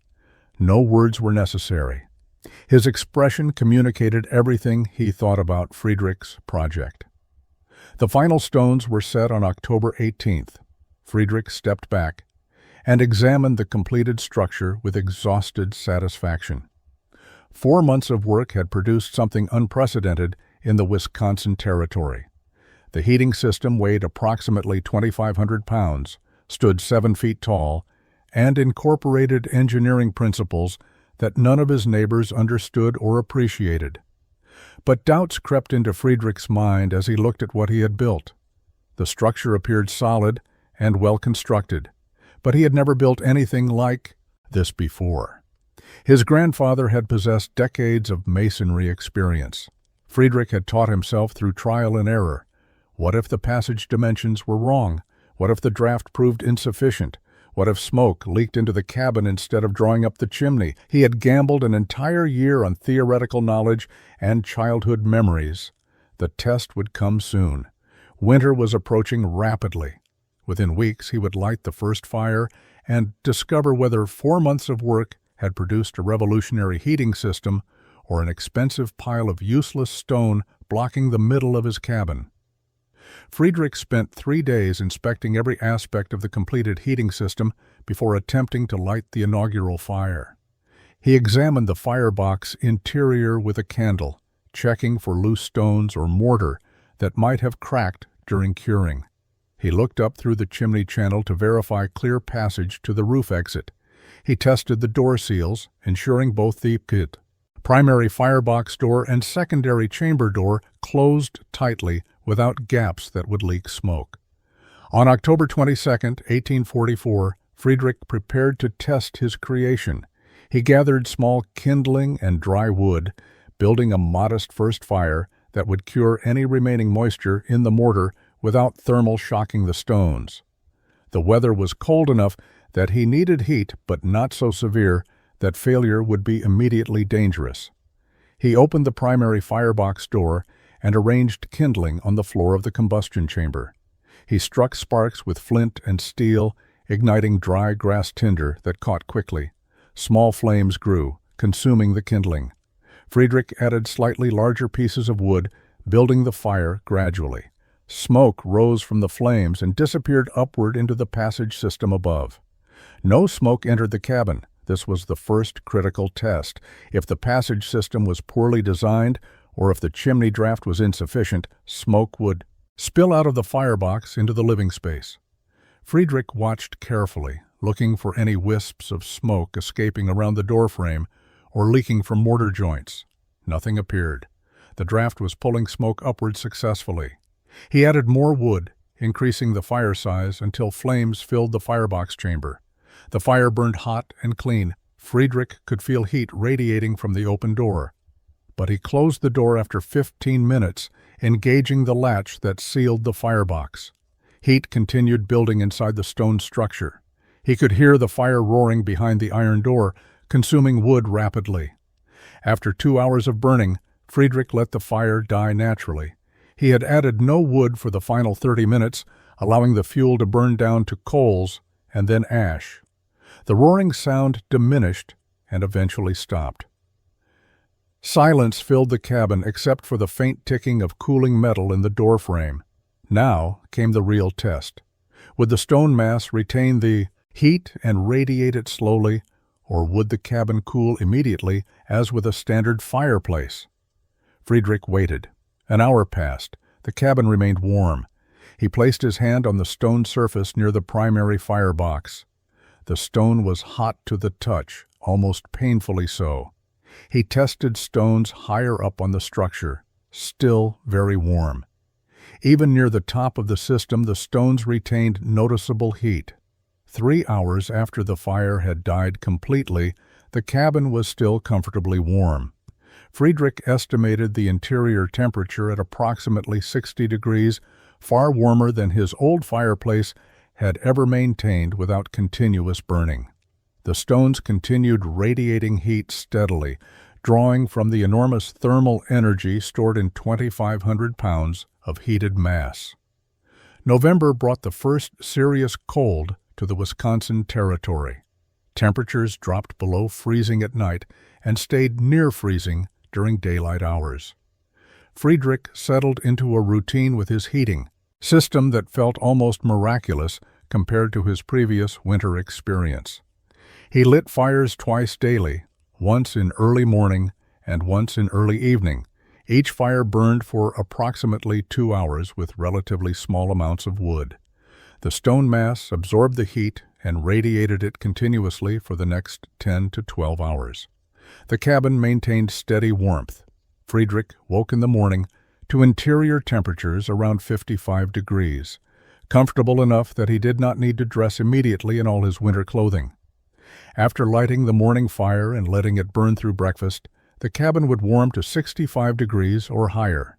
Speaker 1: No words were necessary. His expression communicated everything he thought about Friedrich's project. The final stones were set on October 18th. Friedrich stepped back and examined the completed structure with exhausted satisfaction. 4 months of work had produced something unprecedented in the Wisconsin territory. The heating system weighed approximately 2,500 pounds, stood 7 feet tall, and incorporated engineering principles that none of his neighbors understood or appreciated. But doubts crept into Friedrich's mind as he looked at what he had built. The structure appeared solid and well constructed, but he had never built anything like this before. His grandfather had possessed decades of masonry experience. Friedrich had taught himself through trial and error. What if the passage dimensions were wrong? What if the draft proved insufficient? What if smoke leaked into the cabin instead of drawing up the chimney? He had gambled an entire year on theoretical knowledge and childhood memories. The test would come soon. Winter was approaching rapidly. Within weeks, he would light the first fire and discover whether 4 months of work had produced a revolutionary heating system or an expensive pile of useless stone blocking the middle of his cabin. Friedrich spent 3 days inspecting every aspect of the completed heating system before attempting to light the inaugural fire. He examined the firebox interior with a candle, checking for loose stones or mortar that might have cracked during curing. He looked up through the chimney channel to verify clear passage to the roof exit. He tested the door seals, ensuring both the primary firebox door and secondary chamber door closed tightly without gaps that would leak smoke. On October 22, 1844, Friedrich prepared to test his creation. He gathered small kindling and dry wood, building a modest first fire that would cure any remaining moisture in the mortar without thermal shocking the stones. The weather was cold enough that he needed heat, but not so severe that failure would be immediately dangerous. He opened the primary firebox door and arranged kindling on the floor of the combustion chamber. He struck sparks with flint and steel, igniting dry grass tinder that caught quickly. Small flames grew, consuming the kindling. Friedrich added slightly larger pieces of wood, building the fire gradually. Smoke rose from the flames and disappeared upward into the passage system above. No smoke entered the cabin. This was the first critical test. If the passage system was poorly designed, or if the chimney draft was insufficient, smoke would spill out of the firebox into the living space. Friedrich watched carefully, looking for any wisps of smoke escaping around the doorframe or leaking from mortar joints. Nothing appeared. The draft was pulling smoke upward successfully. He added more wood, increasing the fire size until flames filled the firebox chamber. The fire burned hot and clean. Friedrich could feel heat radiating from the open door. But he closed the door after 15 minutes, engaging the latch that sealed the firebox. Heat continued building inside the stone structure. He could hear the fire roaring behind the iron door, consuming wood rapidly. After 2 hours of burning, Friedrich let the fire die naturally. He had added no wood for the final 30 minutes, allowing the fuel to burn down to coals and then ash. The roaring sound diminished and eventually stopped. Silence filled the cabin except for the faint ticking of cooling metal in the doorframe. Now came the real test. Would the stone mass retain the heat and radiate it slowly, or would the cabin cool immediately as with a standard fireplace? Friedrich waited. An hour passed. The cabin remained warm. He placed his hand on the stone surface near the primary firebox. The stone was hot to the touch, almost painfully so. He tested stones higher up on the structure, still very warm. Even near the top of the system, the stones retained noticeable heat. 3 hours after the fire had died completely, the cabin was still comfortably warm. Friedrich estimated the interior temperature at approximately 60 degrees, far warmer than his old fireplace had ever maintained without continuous burning. The stones continued radiating heat steadily, drawing from the enormous thermal energy stored in 2,500 pounds of heated mass. November brought the first serious cold to the Wisconsin Territory. Temperatures dropped below freezing at night and stayed near freezing during daylight hours. Friedrich settled into a routine with his heating system that felt almost miraculous compared to his previous winter experience. He lit fires twice daily, once in early morning and once in early evening. Each fire burned for approximately 2 hours with relatively small amounts of wood. The stone mass absorbed the heat and radiated it continuously for the next 10 to 12 hours. The cabin maintained steady warmth. Friedrich woke in the morning to interior temperatures around 55 degrees, comfortable enough that he did not need to dress immediately in all his winter clothing. After lighting the morning fire and letting it burn through breakfast, the cabin would warm to 65 degrees or higher.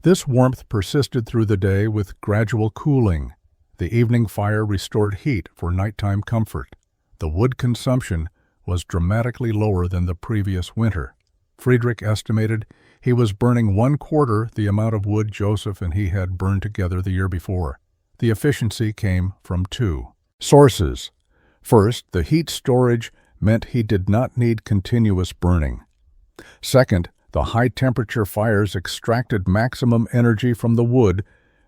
Speaker 1: This warmth persisted through the day with gradual cooling. The evening fire restored heat for nighttime comfort. The wood consumption was dramatically lower than the previous winter. Friedrich estimated he was burning 1/4 the amount of wood Joseph and he had burned together the year before. The efficiency came from 2 sources. First, the heat storage meant he did not need continuous burning. Second, the high-temperature fires extracted maximum energy from the wood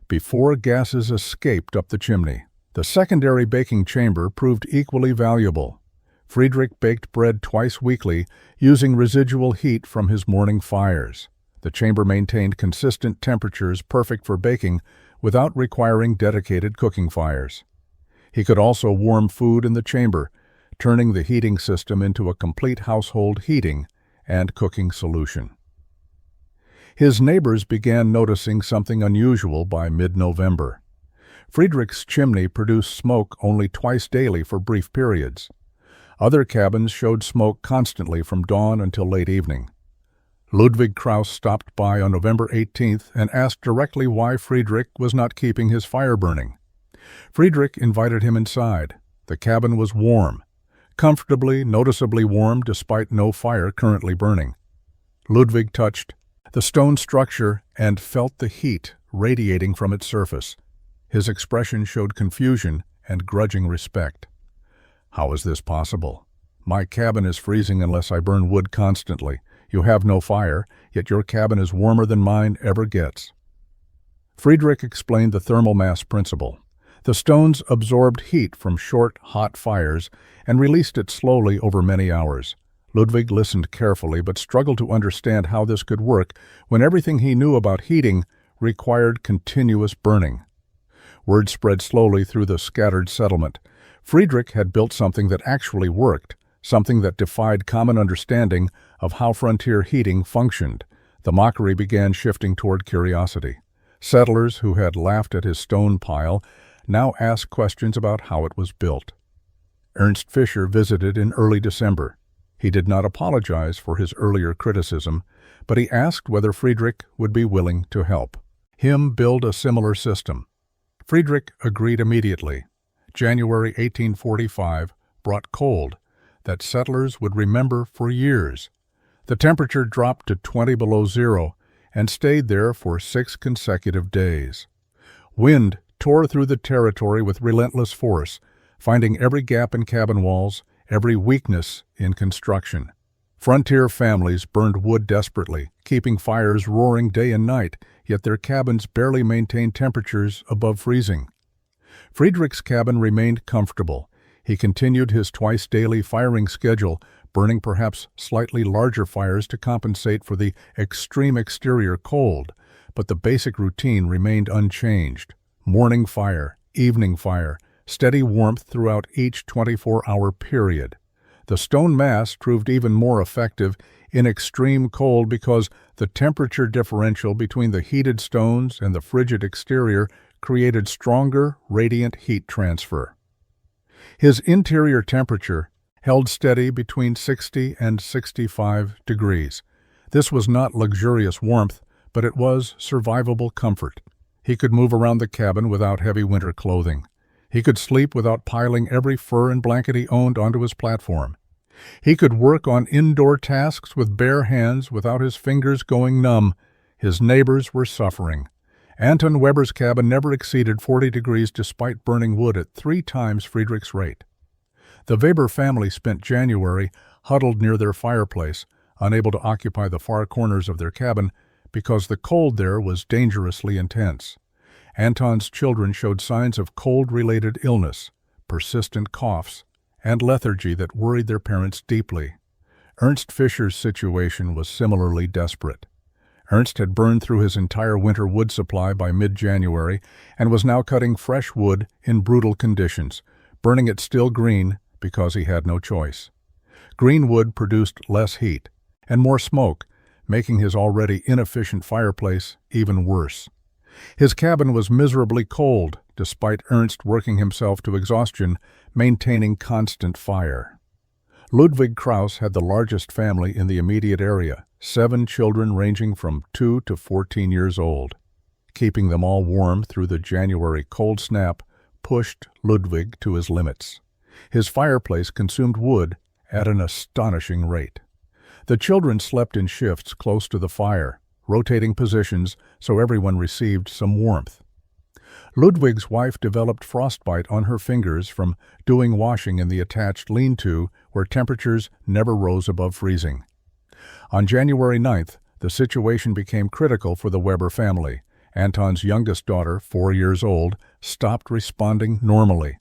Speaker 1: before gases escaped up the chimney. The secondary baking chamber proved equally valuable. Friedrich baked bread twice weekly using residual heat from his morning fires. The chamber maintained consistent temperatures perfect for baking without requiring dedicated cooking fires. He could also warm food in the chamber, turning the heating system into a complete household heating and cooking solution. His neighbors began noticing something unusual by mid-November. Friedrich's chimney produced smoke only twice daily for brief periods. Other cabins showed smoke constantly from dawn until late evening. Ludwig Kraus stopped by on November 18th and asked directly why Friedrich was not keeping his fire burning. Friedrich invited him inside. The cabin was warm, comfortably, noticeably warm despite no fire currently burning. Ludwig touched the stone structure and felt the heat radiating from its surface. His expression showed confusion and grudging respect. "How is this possible? My cabin is freezing unless I burn wood constantly. You have no fire, yet your cabin is warmer than mine ever gets." Friedrich explained the thermal mass principle. The stones absorbed heat from short, hot fires and released it slowly over many hours. Ludwig listened carefully but struggled to understand how this could work when everything he knew about heating required continuous burning. Word spread slowly through the scattered settlement. Friedrich had built something that actually worked, something that defied common understanding of how frontier heating functioned. The mockery began shifting toward curiosity. Settlers who had laughed at his stone pile now asked questions about how it was built. Ernst Fischer visited in early December. He did not apologize for his earlier criticism, but he asked whether Friedrich would be willing to help him build a similar system. Friedrich agreed immediately. January 1845 brought cold that settlers would remember for years. The temperature dropped to 20 below zero and stayed there for 6 consecutive days. Wind tore through the territory with relentless force, finding every gap in cabin walls, every weakness in construction. Frontier families burned wood desperately, keeping fires roaring day and night, yet their cabins barely maintained temperatures above freezing. Friedrich's cabin remained comfortable. He continued his twice-daily firing schedule, burning perhaps slightly larger fires to compensate for the extreme exterior cold, but the basic routine remained unchanged. Morning fire, evening fire, steady warmth throughout each 24-hour period. The stone mass proved even more effective in extreme cold because the temperature differential between the heated stones and the frigid exterior created stronger, radiant heat transfer. His interior temperature held steady between 60 and 65 degrees. This was not luxurious warmth, but it was survivable comfort. He could move around the cabin without heavy winter clothing. He could sleep without piling every fur and blanket he owned onto his platform. He could work on indoor tasks with bare hands without his fingers going numb. His neighbors were suffering, Anton Weber's cabin never exceeded 40 degrees despite burning wood at 3 times Friedrich's rate. The Weber family spent January huddled near their fireplace, unable to occupy the far corners of their cabin because the cold there was dangerously intense. Anton's children showed signs of cold-related illness, persistent coughs, and lethargy that worried their parents deeply. Ernst Fischer's situation was similarly desperate. Ernst had burned through his entire winter wood supply by mid-January and was now cutting fresh wood in brutal conditions, burning it still green because he had no choice. Green wood produced less heat and more smoke, making his already inefficient fireplace even worse. His cabin was miserably cold, despite Ernst working himself to exhaustion, maintaining constant fire. Ludwig Krauss had the largest family in the immediate area, 7 children ranging from 2 to 14 years old. Keeping them all warm through the January cold snap pushed Ludwig to his limits. His fireplace consumed wood at an astonishing rate. The children slept in shifts close to the fire, rotating positions so everyone received some warmth. Ludwig's wife developed frostbite on her fingers from doing washing in the attached lean-to where temperatures never rose above freezing. On January 9th, the situation became critical for the Weber family. Anton's youngest daughter, 4 years old, stopped responding normally.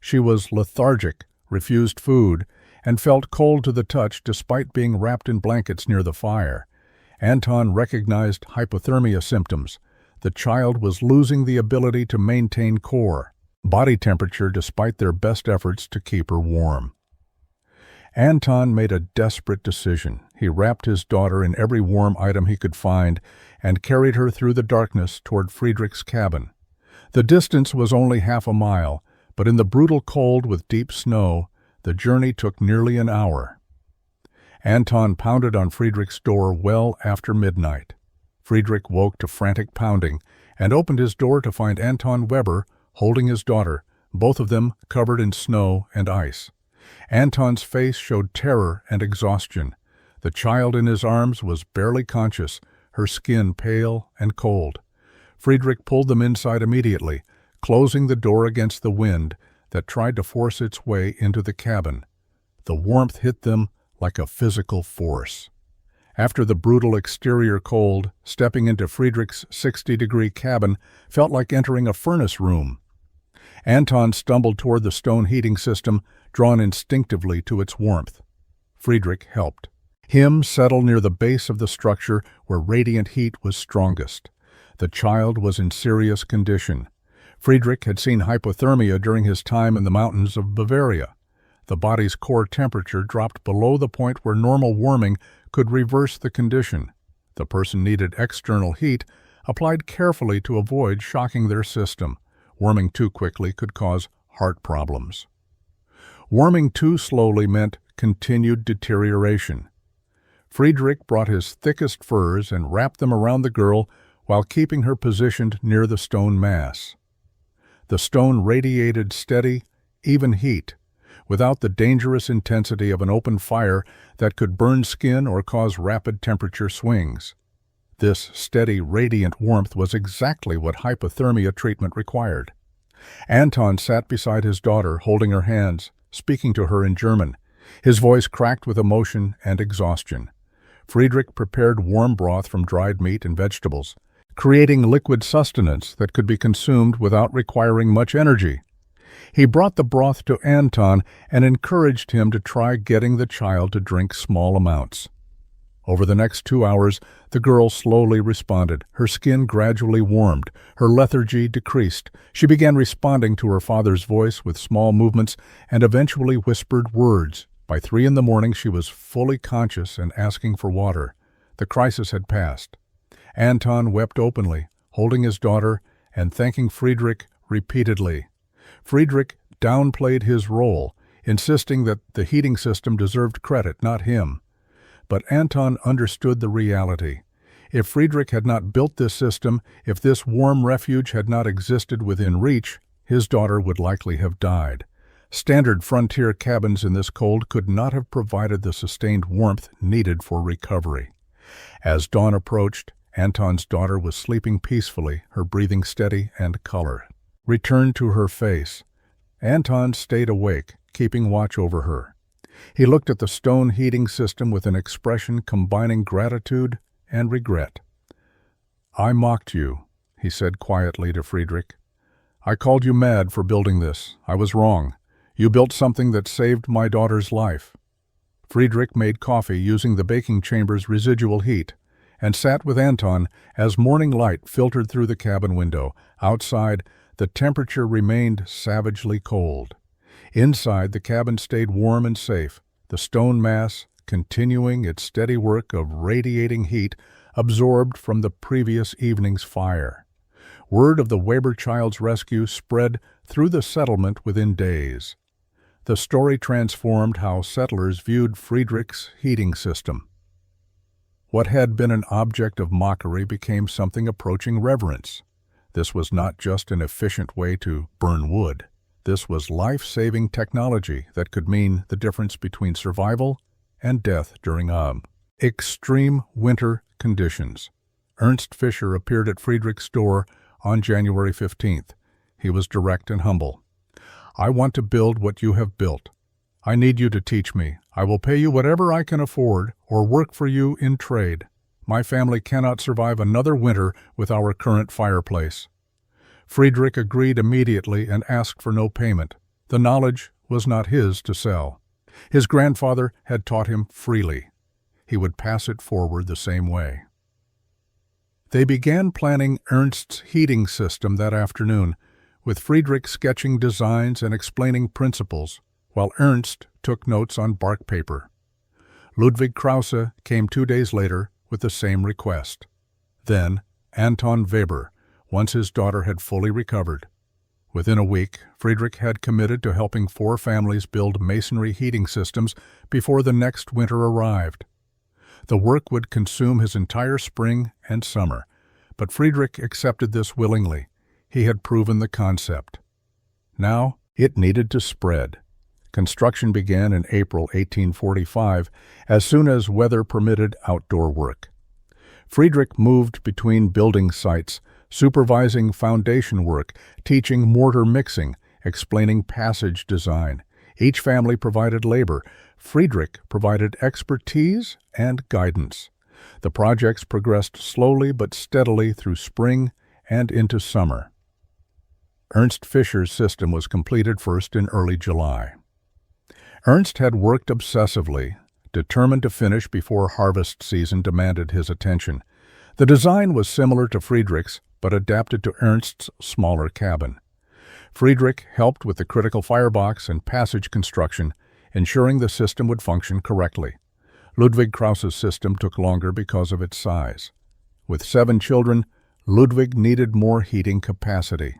Speaker 1: She was lethargic, refused food, and felt cold to the touch despite being wrapped in blankets near the fire. Anton recognized hypothermia symptoms. The child was losing the ability to maintain core body temperature despite their best efforts to keep her warm. Anton made a desperate decision. He wrapped his daughter in every warm item he could find and carried her through the darkness toward Friedrich's cabin. The distance was only half a mile, but in the brutal cold with deep snow, the journey took nearly an hour. Anton pounded on Friedrich's door well after midnight. Friedrich woke to frantic pounding and opened his door to find Anton Weber holding his daughter, both of them covered in snow and ice. Anton's face showed terror and exhaustion. The child in his arms was barely conscious, her skin pale and cold. Friedrich pulled them inside immediately, closing the door against the wind that tried to force its way into the cabin. The warmth hit them like a physical force. After the brutal exterior cold, stepping into Friedrich's 60-degree cabin felt like entering a furnace room. Anton stumbled toward the stone heating system, drawn instinctively to its warmth. Friedrich helped him settle near the base of the structure where radiant heat was strongest. The child was in serious condition. Friedrich had seen hypothermia during his time in the mountains of Bavaria. The body's core temperature dropped below the point where normal warming could reverse the condition. The person needed external heat, applied carefully to avoid shocking their system. Warming too quickly could cause heart problems. Warming too slowly meant continued deterioration. Friedrich brought his thickest furs and wrapped them around the girl while keeping her positioned near the stone mass. The stone radiated steady, even heat, without the dangerous intensity of an open fire that could burn skin or cause rapid temperature swings. This steady, radiant warmth was exactly what hypothermia treatment required. Anton sat beside his daughter, holding her hands, speaking to her in German. His voice cracked with emotion and exhaustion. Friedrich prepared warm broth from dried meat and vegetables, creating liquid sustenance that could be consumed without requiring much energy. He brought the broth to Anton and encouraged him to try getting the child to drink small amounts. Over the next 2 hours, the girl slowly responded. Her skin gradually warmed. Her lethargy decreased. She began responding to her father's voice with small movements and eventually whispered words. By 3 in the morning, she was fully conscious and asking for water. The crisis had passed. Anton wept openly, holding his daughter and thanking Friedrich repeatedly. Friedrich downplayed his role, insisting that the heating system deserved credit, not him. But Anton understood the reality. If Friedrich had not built this system, if this warm refuge had not existed within reach, his daughter would likely have died. Standard frontier cabins in this cold could not have provided the sustained warmth needed for recovery. As dawn approached, Anton's daughter was sleeping peacefully, her breathing steady and color returned to her face. Anton stayed awake, keeping watch over her. He looked at the stone heating system with an expression combining gratitude and regret. "I mocked you," he said quietly to Friedrich. "I called you mad for building this. I was wrong. You built something that saved my daughter's life." Friedrich made coffee using the baking chamber's residual heat and sat with Anton as morning light filtered through the cabin window. Outside, the temperature remained savagely cold. Inside, the cabin stayed warm and safe, the stone mass continuing its steady work of radiating heat absorbed from the previous evening's fire. Word of the Weber child's rescue spread through the settlement within days. The story transformed how settlers viewed Friedrich's heating system. What had been an object of mockery became something approaching reverence. This was not just an efficient way to burn wood. This was life-saving technology that could mean the difference between survival and death during extreme winter conditions. Ernst Fischer appeared at Friedrich's door on January 15th. He was direct and humble. "I want to build what you have built. I need you to teach me. I will pay you whatever I can afford or work for you in trade. My family cannot survive another winter with our current fireplace." Friedrich agreed immediately and asked for no payment. The knowledge was not his to sell. His grandfather had taught him freely. He would pass it forward the same way. They began planning Ernst's heating system that afternoon, with Friedrich sketching designs and explaining principles, while Ernst took notes on bark paper. Ludwig Krause came 2 days later with the same request. Then Anton Weber, once his daughter had fully recovered. Within a week, Friedrich had committed to helping 4 families build masonry heating systems before the next winter arrived. The work would consume his entire spring and summer, but Friedrich accepted this willingly. He had proven the concept. Now it needed to spread. Construction began in April 1845, as soon as weather permitted outdoor work. Friedrich moved between building sites, supervising foundation work, teaching mortar mixing, explaining passage design. Each family provided labor. Friedrich provided expertise and guidance. The projects progressed slowly but steadily through spring and into summer. Ernst Fischer's system was completed first in early July. Ernst had worked obsessively, determined to finish before harvest season demanded his attention. The design was similar to Friedrich's, but adapted to Ernst's smaller cabin. Friedrich helped with the critical firebox and passage construction, ensuring the system would function correctly. Ludwig Krause's system took longer because of its size. With 7 children, Ludwig needed more heating capacity.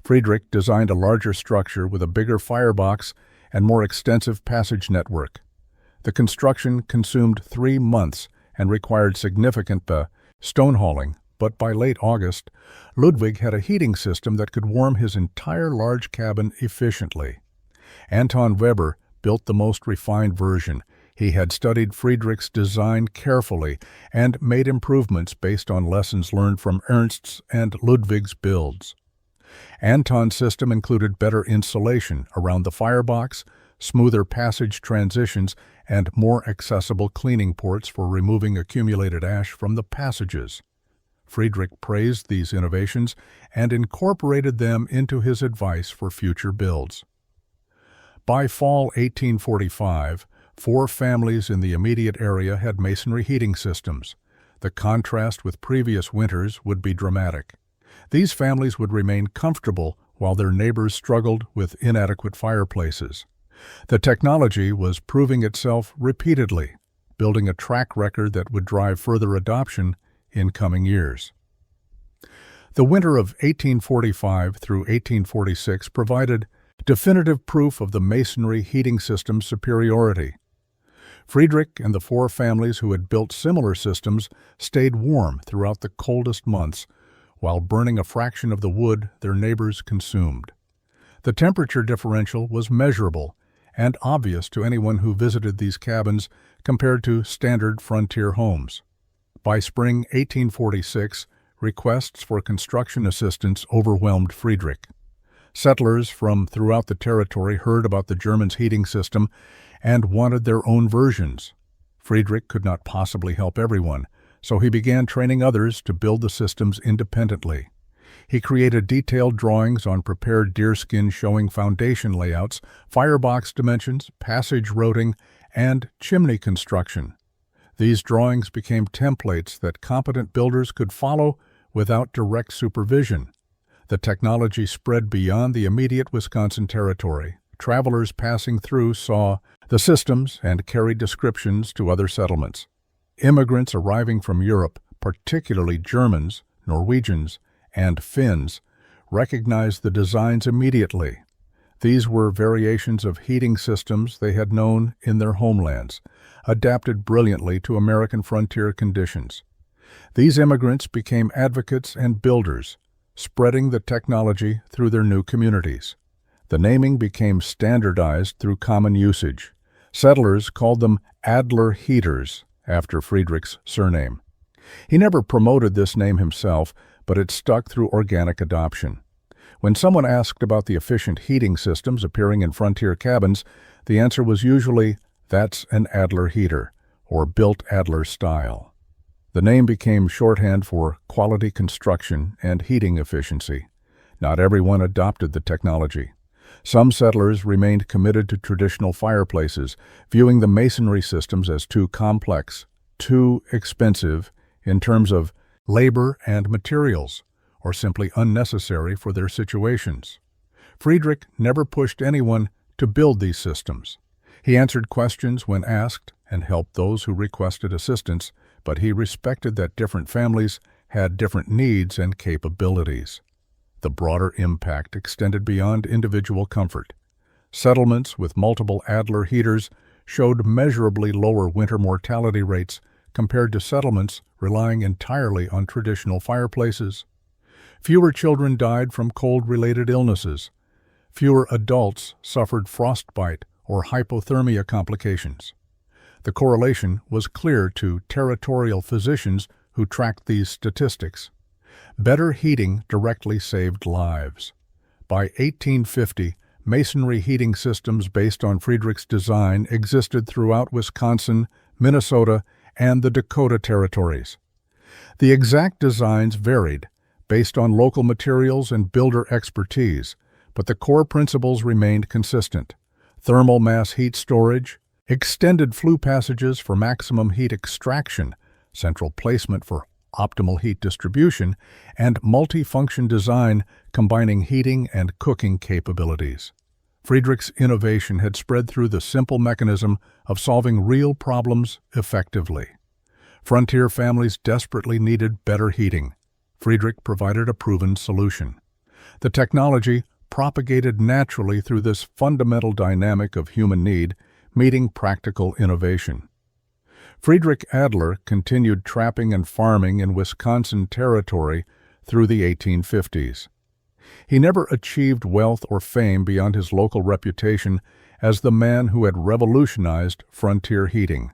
Speaker 1: Friedrich designed a larger structure with a bigger firebox and more extensive passage network. The construction consumed 3 months and required significant stone hauling, but by late August, Ludwig had a heating system that could warm his entire large cabin efficiently. Anton Weber built the most refined version. He had studied Friedrich's design carefully and made improvements based on lessons learned from Ernst's and Ludwig's builds. Anton's system included better insulation around the firebox, smoother passage transitions, and more accessible cleaning ports for removing accumulated ash from the passages. Friedrich praised these innovations and incorporated them into his advice for future builds. By fall 1845, 4 families in the immediate area had masonry heating systems. The contrast with previous winters would be dramatic. These families would remain comfortable while their neighbors struggled with inadequate fireplaces. The technology was proving itself repeatedly, building a track record that would drive further adoption in coming years. The winter of 1845 through 1846 provided definitive proof of the masonry heating system's superiority. Friedrich and the 4 families who had built similar systems stayed warm throughout the coldest months, while burning a fraction of the wood their neighbors consumed. The temperature differential was measurable and obvious to anyone who visited these cabins compared to standard frontier homes. By spring 1846, requests for construction assistance overwhelmed Friedrich. Settlers from throughout the territory heard about the Germans' heating system and wanted their own versions. Friedrich could not possibly help everyone, so he began training others to build the systems independently. He created detailed drawings on prepared deerskin showing foundation layouts, firebox dimensions, passage routing, and chimney construction. These drawings became templates that competent builders could follow without direct supervision. The technology spread beyond the immediate Wisconsin territory. Travelers passing through saw the systems and carried descriptions to other settlements. Immigrants arriving from Europe, particularly Germans, Norwegians, and Finns, recognized the designs immediately. These were variations of heating systems they had known in their homelands, adapted brilliantly to American frontier conditions. These immigrants became advocates and builders, spreading the technology through their new communities. The naming became standardized through common usage. Settlers called them Adler heaters, after Friedrich's surname. He never promoted this name himself, but it stuck through organic adoption. When someone asked about the efficient heating systems appearing in frontier cabins, the answer was usually, "That's an Adler heater," or "built Adler style." The name became shorthand for quality construction and heating efficiency. Not everyone adopted the technology. Some settlers remained committed to traditional fireplaces, viewing the masonry systems as too complex, too expensive in terms of labor and materials, or simply unnecessary for their situations. Friedrich never pushed anyone to build these systems. He answered questions when asked and helped those who requested assistance, but he respected that different families had different needs and capabilities. The broader impact extended beyond individual comfort. Settlements with multiple Adler heaters showed measurably lower winter mortality rates compared to settlements relying entirely on traditional fireplaces. Fewer children died from cold-related illnesses. Fewer adults suffered frostbite or hypothermia complications. The correlation was clear to territorial physicians who tracked these statistics. Better heating directly saved lives. By 1850, masonry heating systems based on Friedrich's design existed throughout Wisconsin, Minnesota, and the Dakota territories. The exact designs varied based on local materials and builder expertise, but the core principles remained consistent. Thermal mass heat storage, extended flue passages for maximum heat extraction, central placement for optimal heat distribution, and multi-function design combining heating and cooking capabilities. Friedrich's innovation had spread through the simple mechanism of solving real problems effectively. Frontier families desperately needed better heating. Friedrich provided a proven solution. The technology propagated naturally through this fundamental dynamic of human need, meeting practical innovation. Friedrich Adler continued trapping and farming in Wisconsin territory through the 1850s. He never achieved wealth or fame beyond his local reputation as the man who had revolutionized frontier heating.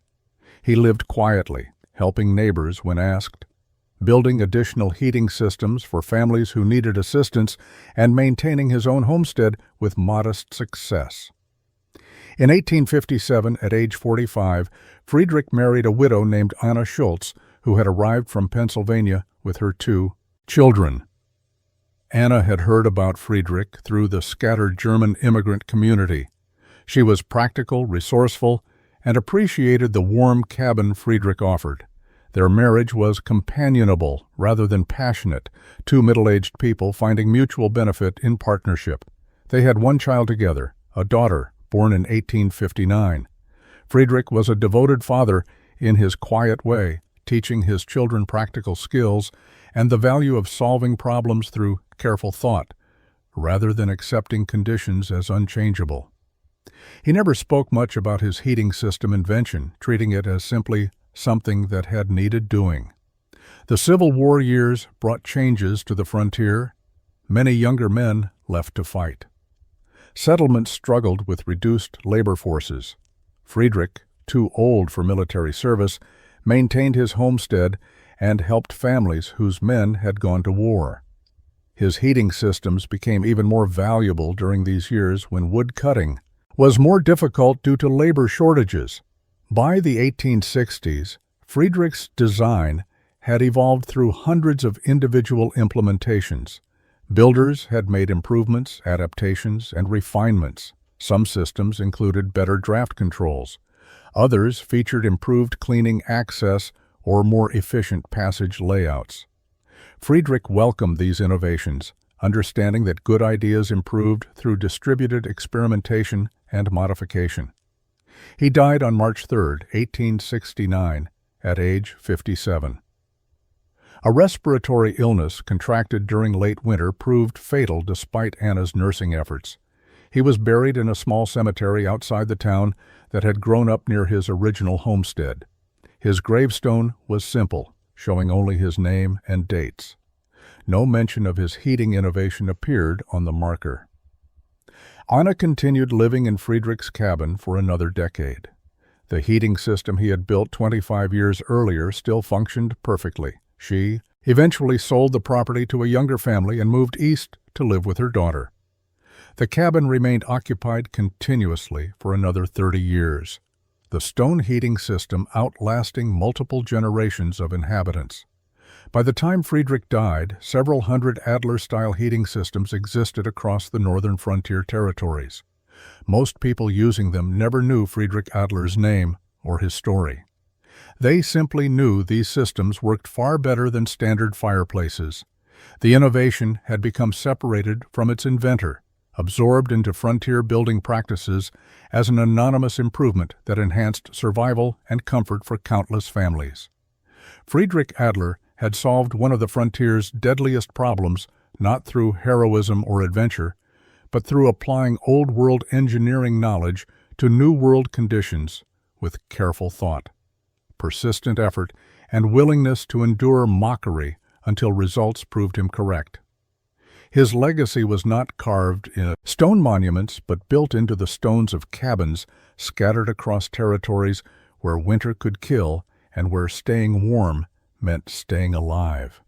Speaker 1: He lived quietly, helping neighbors when asked, building additional heating systems for families who needed assistance, and maintaining his own homestead with modest success. In 1857, at age 45, Friedrich married a widow named Anna Schultz, who had arrived from Pennsylvania with her 2 children. Anna had heard about Friedrich through the scattered German immigrant community. She was practical, resourceful, and appreciated the warm cabin Friedrich offered. Their marriage was companionable rather than passionate, 2 middle-aged people finding mutual benefit in partnership. They had 1 child together, a daughter, born in 1859. Friedrich was a devoted father in his quiet way, teaching his children practical skills and the value of solving problems through careful thought, rather than accepting conditions as unchangeable. He never spoke much about his heating system invention, treating it as simply something that had needed doing. The Civil War years brought changes to the frontier. Many younger men left to fight. Settlements struggled with reduced labor forces. Friedrich, too old for military service, maintained his homestead and helped families whose men had gone to war. His heating systems became even more valuable during these years when wood cutting was more difficult due to labor shortages. By the 1860s, Friedrich's design had evolved through hundreds of individual implementations. Builders had made improvements, adaptations, and refinements. Some systems included better draft controls. Others featured improved cleaning access or more efficient passage layouts. Friedrich welcomed these innovations, understanding that good ideas improved through distributed experimentation and modification. He died on March 3, 1869, at age 57. A respiratory illness contracted during late winter proved fatal despite Anna's nursing efforts. He was buried in a small cemetery outside the town that had grown up near his original homestead. His gravestone was simple, showing only his name and dates. No mention of his heating innovation appeared on the marker. Anna continued living in Friedrich's cabin for another decade. The heating system he had built 25 years earlier still functioned perfectly. She eventually sold the property to a younger family and moved east to live with her daughter. The cabin remained occupied continuously for another 30 years, the stone heating system outlasting multiple generations of inhabitants. By the time Friedrich died, several hundred Adler-style heating systems existed across the northern frontier territories. Most people using them never knew Friedrich Adler's name or his story. They simply knew these systems worked far better than standard fireplaces. The innovation had become separated from its inventor, absorbed into frontier building practices as an anonymous improvement that enhanced survival and comfort for countless families. Friedrich Adler had solved one of the frontier's deadliest problems not through heroism or adventure, but through applying old-world engineering knowledge to new world conditions with careful thought, persistent effort, and willingness to endure mockery until results proved him correct. His legacy was not carved in stone monuments, but built into the stones of cabins scattered across territories where winter could kill and where staying warm meant staying alive.